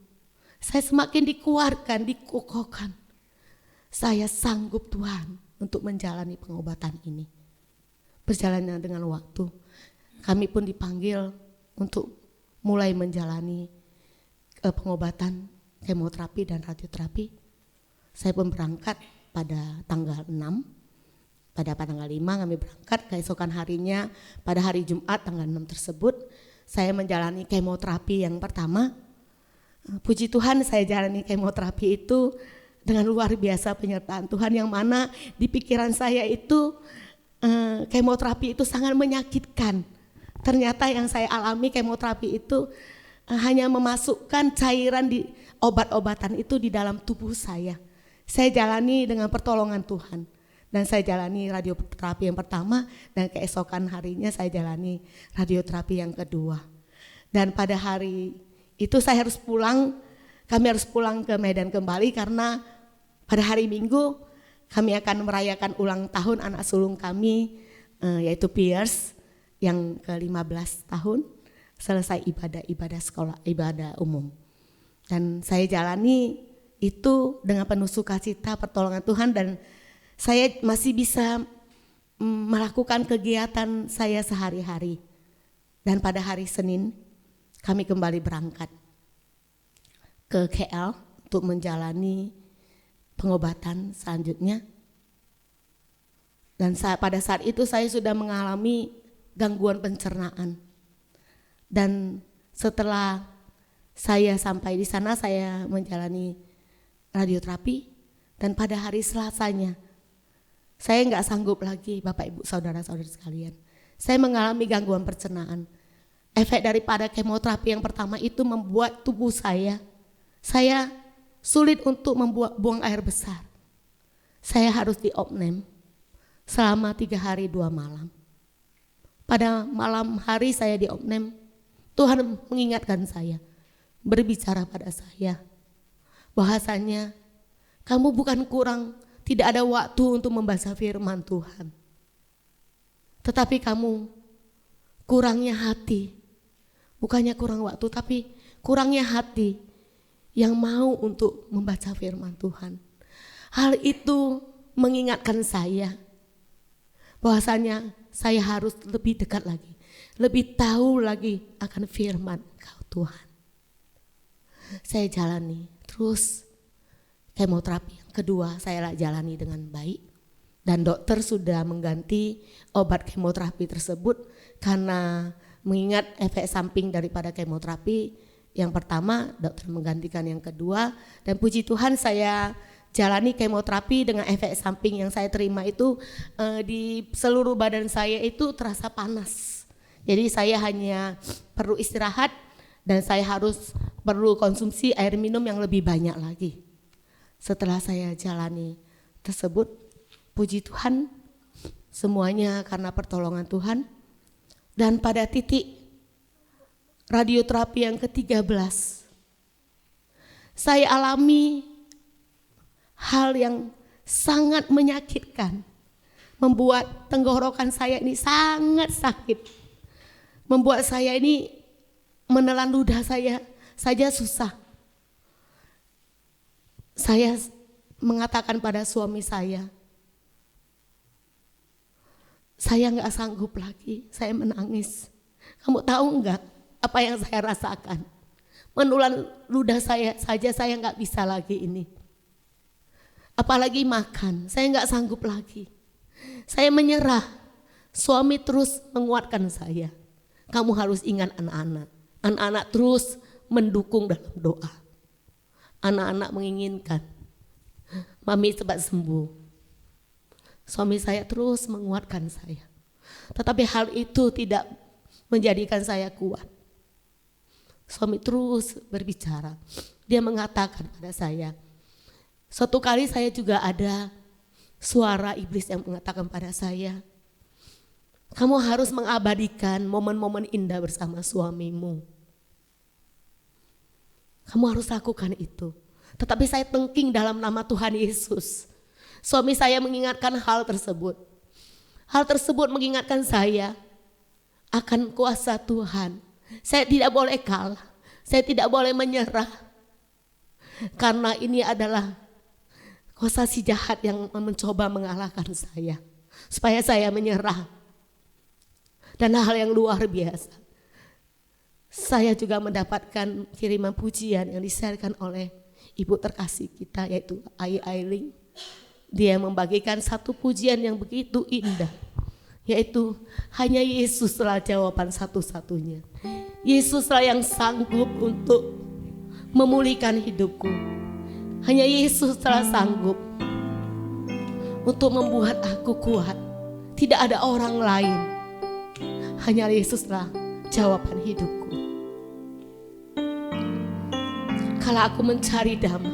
saya semakin dikuatkan, dikokohkan. Saya sanggup Tuhan untuk menjalani pengobatan ini. Berjalannya dengan waktu, kami pun dipanggil untuk mulai menjalani pengobatan kemoterapi dan radioterapi. Saya pun berangkat pada tanggal 6. Pada tanggal 5 kami berangkat, keesokan harinya pada hari Jumat tanggal 6 tersebut saya menjalani kemoterapi yang pertama. Puji Tuhan saya jalani kemoterapi itu dengan luar biasa penyertaan Tuhan, yang mana di pikiran saya itu kemoterapi itu sangat menyakitkan. Ternyata yang saya alami kemoterapi itu hanya memasukkan cairan di obat-obatan itu di dalam tubuh saya. Saya jalani dengan pertolongan Tuhan. Dan saya jalani radioterapi yang pertama, dan keesokan harinya saya jalani radioterapi yang kedua. Dan pada hari itu saya harus pulang, kami harus pulang ke Medan kembali karena pada hari Minggu kami akan merayakan ulang tahun anak sulung kami, yaitu Pierce yang ke-15 tahun selesai ibadah sekolah, ibadah umum. Dan saya jalani itu dengan penuh sukacita pertolongan Tuhan, dan saya masih bisa melakukan kegiatan saya sehari-hari. Dan pada hari Senin kami kembali berangkat ke KL untuk menjalani pengobatan selanjutnya. Dan pada saat itu saya sudah mengalami gangguan pencernaan. Dan setelah saya sampai di sana, saya menjalani radioterapi, dan pada hari Selasanya saya nggak sanggup lagi, Bapak Ibu saudara-saudari sekalian. Saya mengalami gangguan pencernaan. Efek daripada kemoterapi yang pertama itu membuat tubuh saya sulit untuk buang air besar. Saya harus diopname selama 3 hari 2 malam. Pada malam hari saya diopname, Tuhan mengingatkan saya, berbicara pada saya, bahasanya kamu bukan kurang, tidak ada waktu untuk membaca firman Tuhan, tetapi kamu kurangnya hati. Bukannya kurang waktu, tapi kurangnya hati yang mau untuk membaca firman Tuhan. Hal itu mengingatkan saya bahwasanya saya harus lebih dekat lagi, lebih tahu lagi akan firman Engkau Tuhan. Saya jalani terus kemoterapi yang kedua, saya jalani dengan baik, dan dokter sudah mengganti obat kemoterapi tersebut karena mengingat efek samping daripada kemoterapi yang pertama, dokter menggantikan yang kedua, dan puji Tuhan saya jalani kemoterapi dengan efek samping yang saya terima itu di seluruh badan saya itu terasa panas. Jadi saya hanya perlu istirahat dan saya harus perlu konsumsi air minum yang lebih banyak lagi. Setelah saya jalani tersebut, puji Tuhan semuanya karena pertolongan Tuhan. Dan pada titik radioterapi yang ke-13, saya alami hal yang sangat menyakitkan, membuat tenggorokan saya ini sangat sakit, membuat saya ini menelan ludah saya saja susah. Saya mengatakan pada suami saya nggak sanggup lagi, saya menangis. Kamu tahu nggak apa yang saya rasakan? Menelan ludah saya saja saya nggak bisa lagi ini. Apalagi makan, saya nggak sanggup lagi. Saya menyerah. Suami terus menguatkan saya. Kamu harus ingat anak-anak. Anak-anak terus mendukung dalam doa. Anak-anak menginginkan mami cepat sembuh. Suami saya terus menguatkan saya. Tetapi hal itu tidak menjadikan saya kuat. Suami terus berbicara. Dia mengatakan pada saya, suatu kali saya juga ada suara iblis yang mengatakan pada saya, kamu harus mengabadikan momen-momen indah bersama suamimu. Kamu harus lakukan itu. Tetapi saya tengking dalam nama Tuhan Yesus. Suami saya mengingatkan hal tersebut. Hal tersebut mengingatkan saya akan kuasa Tuhan. Saya tidak boleh kalah. Saya tidak boleh menyerah. Karena ini adalah kuasa si jahat yang mencoba mengalahkan saya. Supaya saya menyerah. Dan hal yang luar biasa, saya juga mendapatkan kiriman pujian yang diserahkan oleh ibu terkasih kita, yaitu Ailing. Dia membagikan satu pujian yang begitu indah, yaitu hanya Yesuslah jawaban satu-satunya. Yesuslah yang sanggup untuk memulihkan hidupku. Hanya Yesuslah sanggup untuk membuat aku kuat. Tidak ada orang lain. Hanya Yesuslah jawaban hidupku. Kalau aku mencari damai,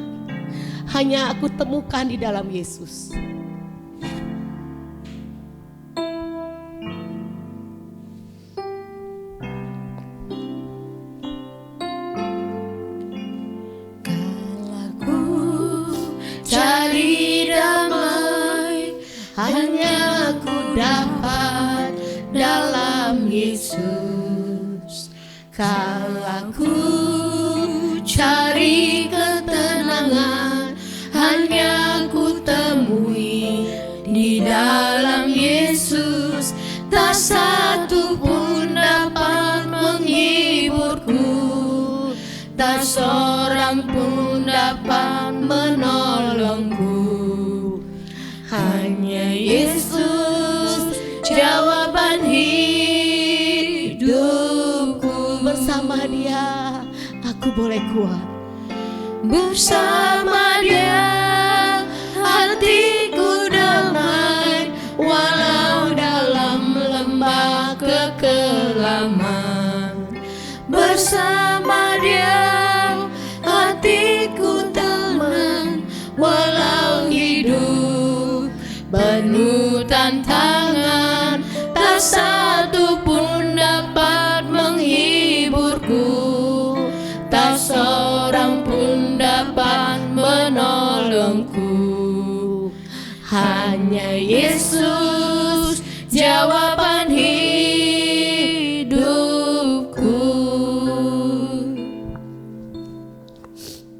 hanya aku temukan di dalam Yesus. Kalau aku cari damai, hanya aku dapat dalam Yesus. Kalau aku cari ketenangan, hanya ku temui di dalam Yesus. Tak satu pun dapat menghiburku, tak seorang pun dapat menolongku. Hanya Yesus jawaban hidupku. Bersama Dia aku boleh kuat. Bersama Dia, hatiku damai, walau dalam lembah kekelaman. Bersama Dia, hatiku tenang, walau hidup penuh tantangan. Tak satu pun dapat menghiburku, tak seorang pun dapat menolongku. Hanya Yesus jawaban hidupku.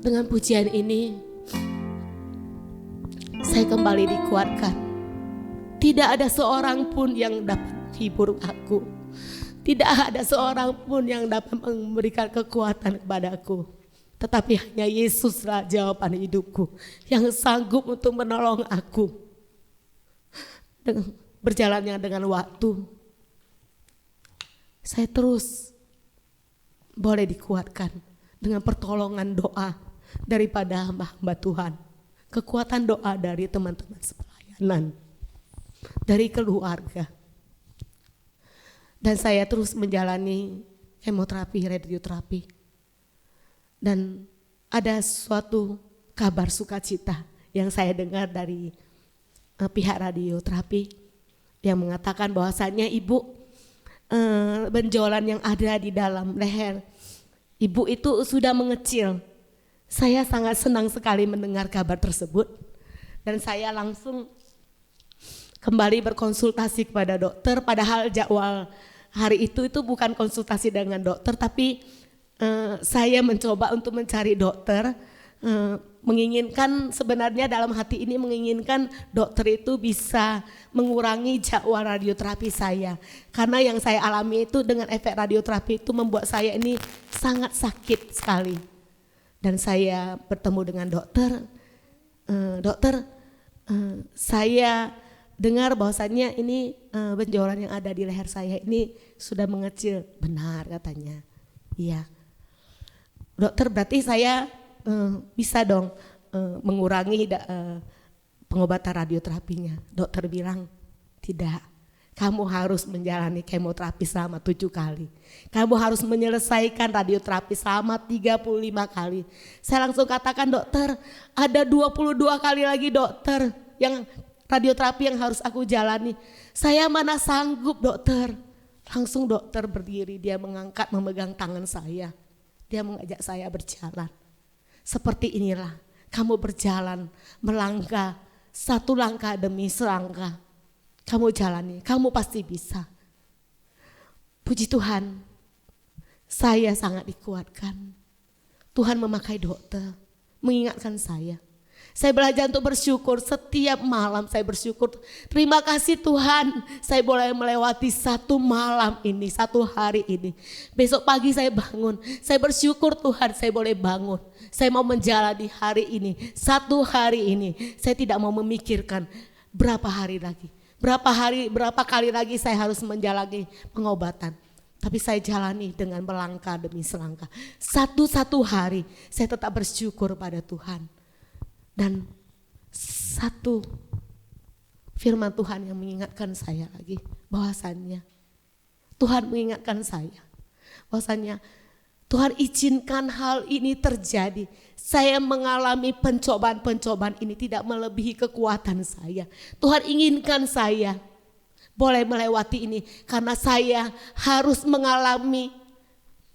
Dengan pujian ini saya kembali dikuatkan. Tidak ada seorang pun yang dapat hibur aku. Tidak ada seorang pun yang dapat memberikan kekuatan kepadaku. Tetapi hanya Yesuslah jawaban hidupku, yang sanggup untuk menolong aku. Berjalannya dengan waktu, saya terus boleh dikuatkan dengan pertolongan doa daripada hamba-hamba Tuhan. Kekuatan doa dari teman-teman sepelayanan, dari keluarga. Dan saya terus menjalani kemoterapi, radioterapi. Dan ada suatu kabar sukacita yang saya dengar dari pihak radioterapi yang mengatakan bahwasannya ibu, benjolan yang ada di dalam leher ibu itu sudah mengecil. Saya sangat senang sekali mendengar kabar tersebut, dan saya langsung kembali berkonsultasi kepada dokter. Padahal jadwal hari itu bukan konsultasi dengan dokter, tapi saya mencoba untuk mencari dokter, menginginkan, sebenarnya dalam hati ini menginginkan dokter itu bisa mengurangi jadwal radioterapi saya. Karena yang saya alami itu dengan efek radioterapi itu membuat saya ini sangat sakit sekali. Dan saya bertemu dengan dokter, saya dengar bahwasannya ini benjolan yang ada di leher saya ini sudah mengecil. Benar katanya. Iya. Dokter, berarti saya bisa dong mengurangi pengobatan radioterapinya. Dokter bilang, tidak. Kamu harus menjalani kemoterapi selama 7 kali. Kamu harus menyelesaikan radioterapi selama 35 kali. Saya langsung katakan, dokter, ada 22 kali lagi dokter yang radioterapi yang harus aku jalani. Saya mana sanggup dokter. Langsung dokter berdiri, dia mengangkat, memegang tangan saya. Dia mengajak saya berjalan. Seperti inilah kamu berjalan, melangkah satu langkah demi selangkah. Kamu jalani, kamu pasti bisa. Puji Tuhan, saya sangat dikuatkan. Tuhan memakai dokter, mengingatkan saya. Saya belajar untuk bersyukur setiap malam, saya bersyukur. Terima kasih Tuhan, saya boleh melewati satu malam ini, satu hari ini. Besok pagi saya bangun, saya bersyukur Tuhan saya boleh bangun. Saya mau menjalani hari ini, satu hari ini. Saya tidak mau memikirkan berapa hari lagi. Berapa kali lagi saya harus menjalani pengobatan. Tapi saya jalani dengan melangkah demi selangkah. Satu-satu hari saya tetap bersyukur pada Tuhan. Dan satu firman Tuhan yang mengingatkan saya lagi, bahwasannya Tuhan mengingatkan saya bahwasannya Tuhan izinkan hal ini terjadi. Saya mengalami pencobaan-pencobaan ini tidak melebihi kekuatan saya. Tuhan inginkan saya boleh melewati ini karena saya harus mengalami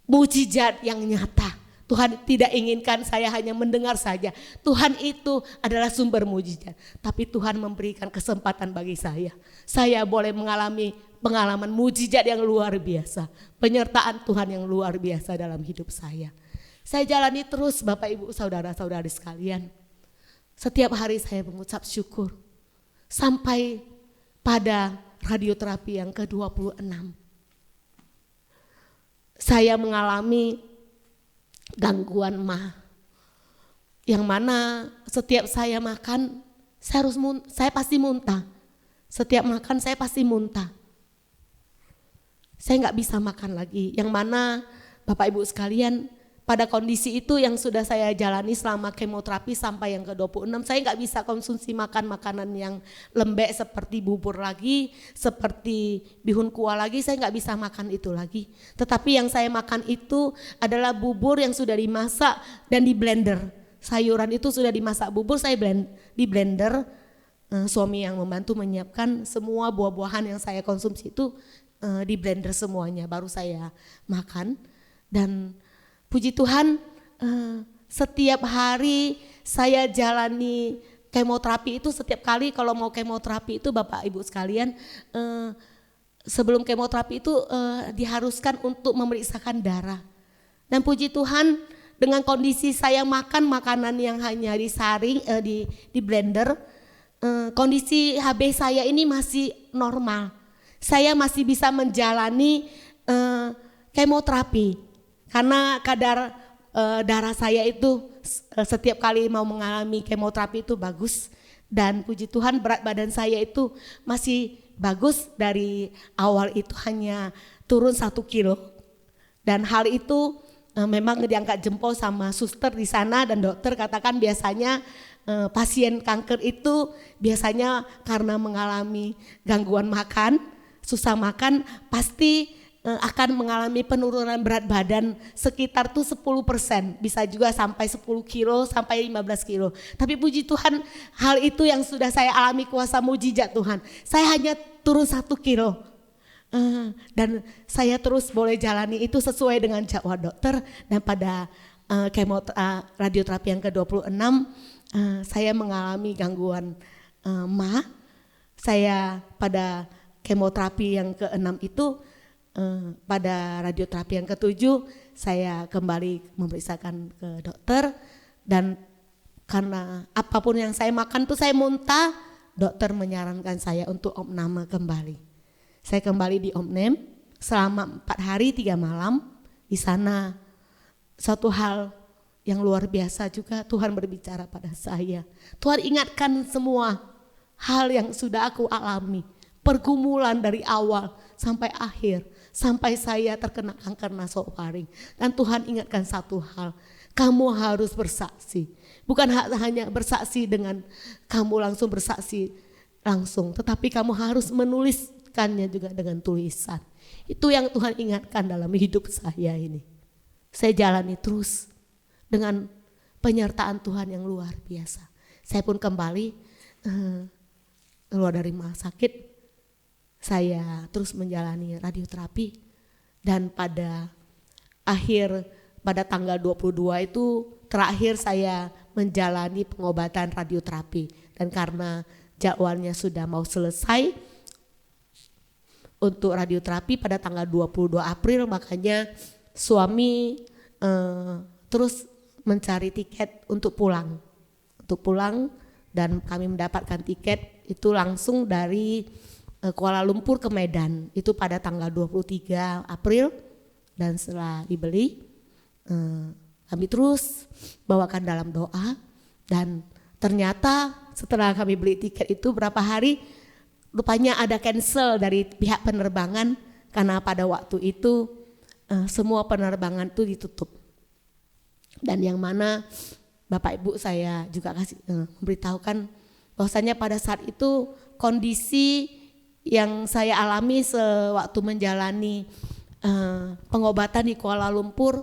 mujizat yang nyata. Tuhan tidak inginkan saya hanya mendengar saja. Tuhan itu adalah sumber mujizat. Tapi Tuhan memberikan kesempatan bagi saya. Saya boleh mengalami pengalaman mujizat yang luar biasa. Penyertaan Tuhan yang luar biasa dalam hidup saya. Saya jalani terus Bapak Ibu Saudara-saudari sekalian. Setiap hari saya mengucap syukur. Sampai pada radioterapi yang ke-26. Saya mengalami gangguan mah, yang mana setiap saya makan saya pasti muntah. Setiap makan saya pasti muntah. Saya nggak bisa makan lagi. Yang mana Bapak Ibu sekalian, pada kondisi itu yang sudah saya jalani selama kemoterapi sampai yang ke-26, saya nggak bisa konsumsi makan makanan yang lembek seperti bubur lagi, seperti bihun kuah lagi, saya nggak bisa makan itu lagi. Tetapi yang saya makan itu adalah bubur yang sudah dimasak dan di blender. Sayuran itu sudah dimasak bubur, saya di blender. Suami yang membantu menyiapkan semua buah-buahan yang saya konsumsi itu di blender semuanya, baru saya makan. Dan puji Tuhan, setiap hari saya jalani kemoterapi itu, setiap kali kalau mau kemoterapi itu Bapak Ibu sekalian, sebelum kemoterapi itu diharuskan untuk memeriksakan darah. Dan puji Tuhan, dengan kondisi saya makan makanan yang hanya disaring di blender, kondisi HB saya ini masih normal. Saya masih bisa menjalani kemoterapi. Karena kadar darah saya itu setiap kali mau mengalami kemoterapi itu bagus. Dan puji Tuhan berat badan saya itu masih bagus, dari awal itu hanya turun 1 kilo. Dan hal itu memang diangkat jempol sama suster di sana, dan dokter katakan biasanya pasien kanker itu biasanya karena mengalami gangguan makan, susah makan, pasti akan mengalami penurunan berat badan sekitar tuh 10%, bisa juga sampai 10 kilo sampai 15 kilo. Tapi puji Tuhan, hal itu yang sudah saya alami kuasa mujizat Tuhan. Saya hanya turun 1 kilo. Dan saya terus boleh jalani itu sesuai dengan jadwal dokter. Dan pada radioterapi yang ke-26 saya mengalami gangguan MA. Saya pada kemoterapi yang ke-6 itu, pada radioterapi yang ke-7 saya kembali memeriksakan ke dokter, dan karena apapun yang saya makan tuh saya muntah, dokter menyarankan saya untuk opname kembali. Saya kembali di opname selama 4 hari 3 malam. Di sana satu hal yang luar biasa juga Tuhan berbicara pada saya. Tuhan ingatkan semua hal yang sudah aku alami, pergumulan dari awal sampai akhir, sampai saya terkena kanker nasofaring. Dan Tuhan ingatkan satu hal, kamu harus bersaksi. Bukan hanya bersaksi dengan kamu langsung bersaksi langsung, tetapi kamu harus menuliskannya juga dengan tulisan. Itu yang Tuhan ingatkan dalam hidup saya ini. Saya jalani terus dengan penyertaan Tuhan yang luar biasa. Saya pun kembali keluar dari rumah sakit. Saya terus menjalani radioterapi, dan pada tanggal 22 itu terakhir saya menjalani pengobatan radioterapi. Dan karena jadwalnya sudah mau selesai untuk radioterapi pada tanggal 22 April, makanya suami terus mencari tiket untuk pulang. Dan kami mendapatkan tiket itu langsung dari Kuala Lumpur ke Medan, itu pada tanggal 23 April. Dan setelah dibeli, kami terus bawakan dalam doa. Dan ternyata setelah kami beli tiket itu berapa hari, rupanya ada cancel dari pihak penerbangan, karena pada waktu itu semua penerbangan itu ditutup. Dan yang mana Bapak Ibu saya juga memberitahukan bahwasanya pada saat itu kondisi yang saya alami sewaktu menjalani pengobatan di Kuala Lumpur,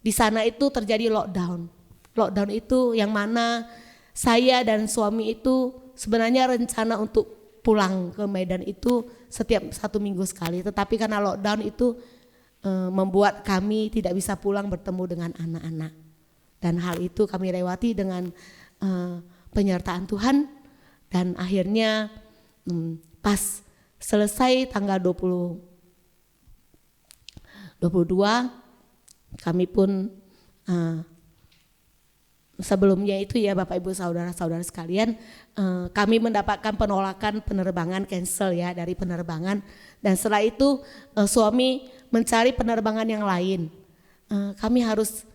di sana itu terjadi lockdown. Lockdown itu yang mana saya dan suami itu sebenarnya rencana untuk pulang ke Medan itu setiap 1 minggu sekali. Tetapi karena lockdown itu membuat kami tidak bisa pulang bertemu dengan anak-anak. Dan hal itu kami lewati dengan penyertaan Tuhan, dan akhirnya pas selesai tanggal 22 kami pun sebelumnya itu ya Bapak Ibu saudara-saudara sekalian, kami mendapatkan penolakan penerbangan, cancel ya dari penerbangan. Dan setelah itu suami mencari penerbangan yang lain. Kami harus,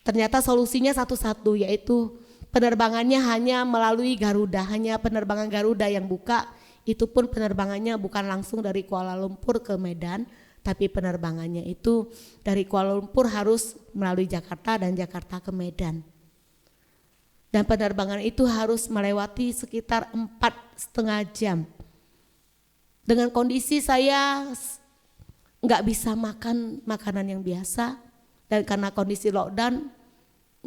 ternyata solusinya satu-satu, yaitu penerbangannya hanya melalui Garuda, hanya penerbangan Garuda yang buka. Itu pun penerbangannya bukan langsung dari Kuala Lumpur ke Medan, Tapi penerbangannya itu dari Kuala Lumpur harus melalui Jakarta dan Jakarta ke Medan. Dan penerbangan itu harus melewati sekitar 4,5 jam. Dengan kondisi saya nggak bisa makan makanan yang biasa, dan karena kondisi lockdown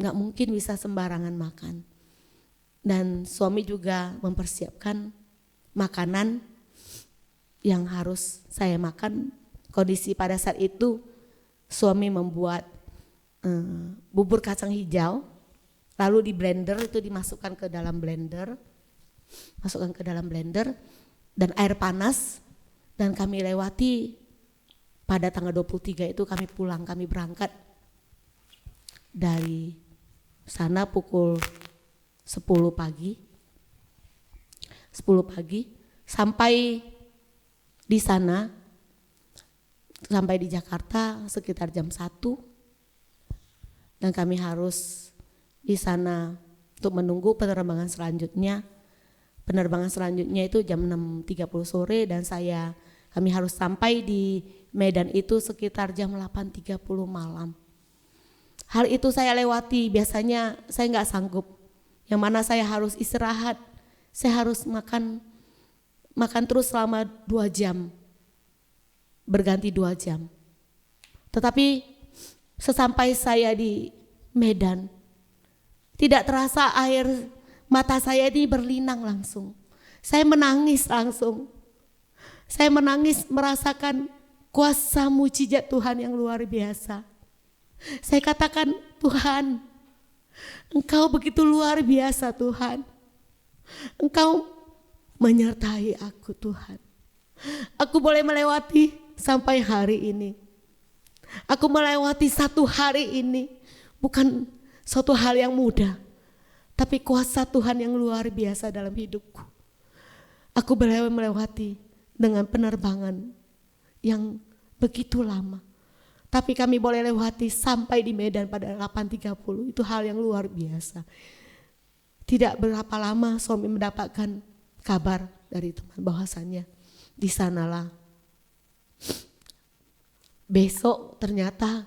nggak mungkin bisa sembarangan makan. Dan suami juga mempersiapkan makanan yang harus saya makan. Kondisi pada saat itu suami membuat bubur kacang hijau, lalu di blender itu dimasukkan ke dalam blender, dan air panas, dan kami lewati pada tanggal 23 itu kami pulang, kami berangkat dari sana pukul 10 pagi sampai di sana. Sampai di Jakarta sekitar jam 1 dan kami harus di sana untuk menunggu penerbangan selanjutnya. Penerbangan selanjutnya itu jam 6.30 sore dan kami harus sampai di Medan itu sekitar jam 8.30 malam. Hal itu saya lewati, biasanya saya nggak sanggup. Yang mana saya harus istirahat, saya harus makan terus selama 2 jam. Berganti 2 jam. Tetapi sesampai saya di Medan, tidak terasa air mata saya ini berlinang langsung. Saya menangis langsung. Saya menangis merasakan kuasa mujizat Tuhan yang luar biasa. Saya katakan, Tuhan, Engkau begitu luar biasa Tuhan. Engkau menyertai aku Tuhan. Aku boleh melewati sampai hari ini. Aku melewati 1 hari ini. Bukan suatu hal yang mudah, tapi kuasa Tuhan yang luar biasa dalam hidupku. Aku boleh melewati dengan penerbangan yang begitu lama. Tapi kami boleh lewati sampai di Medan pada 8.30. Itu hal yang luar biasa. Tidak berapa lama suami mendapatkan kabar dari teman bahwasannya di sanalah besok ternyata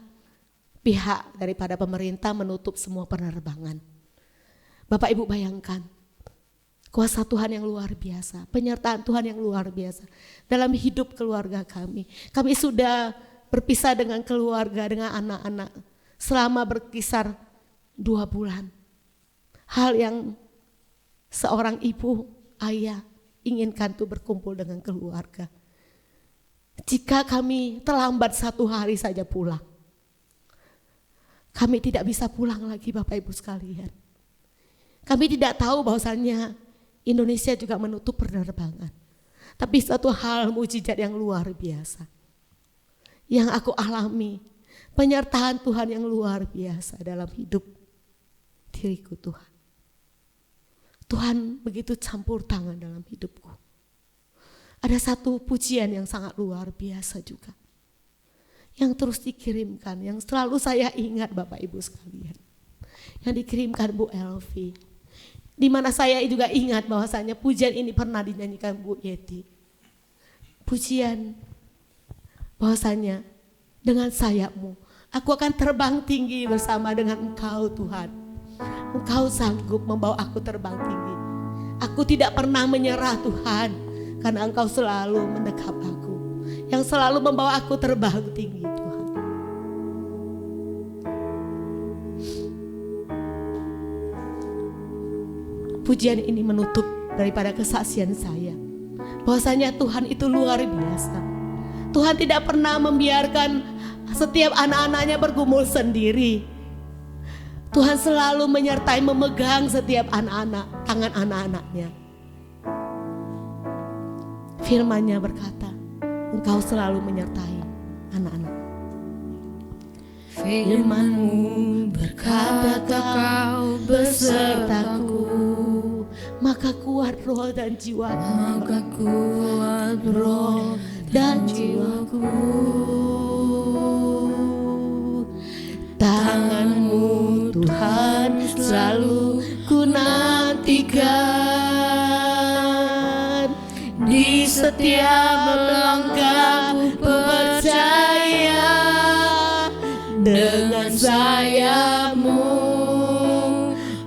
pihak daripada pemerintah menutup semua penerbangan. Bapak Ibu bayangkan kuasa Tuhan yang luar biasa, penyertaan Tuhan yang luar biasa dalam hidup keluarga kami. Kami sudah berpisah dengan keluarga, dengan anak-anak selama berkisar 2 bulan. Hal yang seorang ibu, ayah inginkan tuh berkumpul dengan keluarga. Jika kami terlambat 1 hari saja pulang, kami tidak bisa pulang lagi Bapak Ibu sekalian. Kami tidak tahu bahwasannya Indonesia juga menutup penerbangan. Tapi satu hal mujizat yang luar biasa yang aku alami, penyertaan Tuhan yang luar biasa dalam hidup diriku Tuhan. Tuhan begitu campur tangan dalam hidupku. Ada satu pujian yang sangat luar biasa juga, yang terus dikirimkan, yang selalu saya ingat Bapak Ibu sekalian, yang dikirimkan Bu Elvi, di mana saya juga ingat bahwasanya pujian ini pernah dinyanyikan Bu Yeti. Pujian bahwasanya dengan sayapmu aku akan terbang tinggi bersama dengan Engkau Tuhan. Engkau sanggup membawa aku terbang tinggi. Aku tidak pernah menyerah Tuhan, karena Engkau selalu mendekap aku, yang selalu membawa aku terbang tinggi Tuhan. Pujian ini menutup daripada kesaksian saya, bahwasanya Tuhan itu luar biasa. Tuhan tidak pernah membiarkan setiap anak-anaknya bergumul sendiri. Tuhan selalu menyertai, memegang setiap anak-anak, tangan anak-anaknya. Firman-Nya berkata, Engkau selalu menyertai anak-anak. Firman-Mu berkata, Kau besertaku, maka kuat roh dan jiwaku. maka kuat roh dan jiwaku. Tangan-Mu Tuhan selalu ku nantikan, Di setiap langkahku percaya sayapmu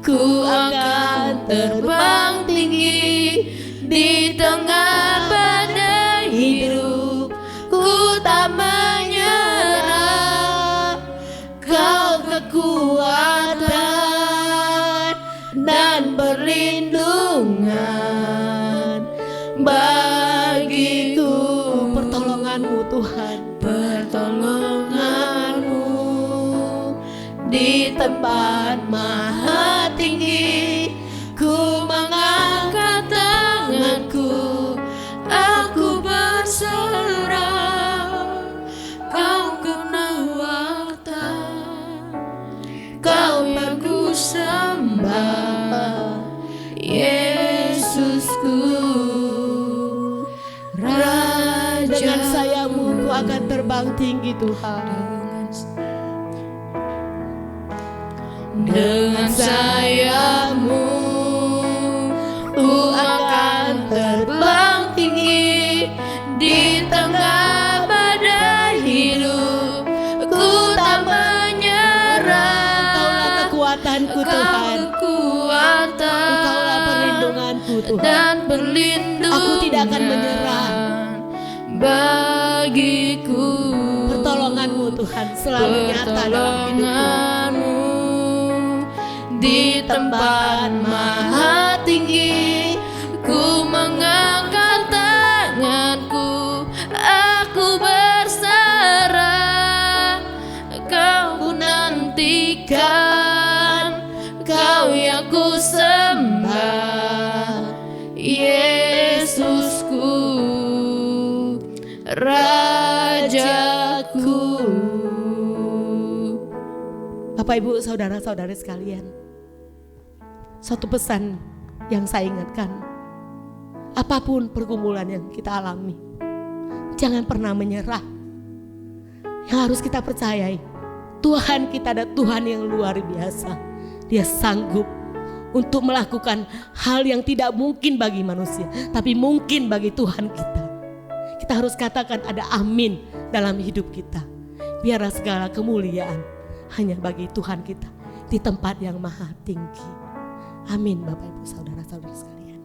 ku akan terbang tinggi di tengah badai hidup. Ku tak menyerah, Kau kekuatan dan perlindungan bagiku. Pertolongan-Mu Tuhan, Pertolongan-Mu di tempat maha tinggi. Ku mengangkat tanganku, aku berserah. Kau kenawakan, Kau yang ku sembah, Yesusku, Raja. dengan sayapmu ku akan terbang tinggi Tuhan. Dengan sayapmu ku akan terbang tinggi di tengah badai hidup. Ku tak menyerah, Engkaulah kekuatanku Tuhan, kekuatan, Engkaulah perlindunganku Tuhan. dan perlindungan Aku tidak akan menyerah. bagiku. Pertolongan-Mu Tuhan selalu nyata dalam hidupku. Pertolongan-Mu di tempat maha tinggi. Ku mengangkat tanganku, aku berserah. Kau nantikan, Kau yang ku sembah, Yesusku, Rajaku. Bapak Ibu saudara-saudari sekalian, satu pesan yang saya ingatkan, apapun pergumulan yang kita alami, jangan pernah menyerah. Yang harus kita percayai, Tuhan kita adalah Tuhan yang luar biasa. Dia sanggup untuk melakukan hal yang tidak mungkin bagi manusia, tapi mungkin bagi Tuhan kita. Kita harus katakan ada amin dalam hidup kita. Biarlah segala kemuliaan hanya bagi Tuhan kita di tempat yang maha tinggi. Amin Bapak Ibu saudara-saudara sekalian.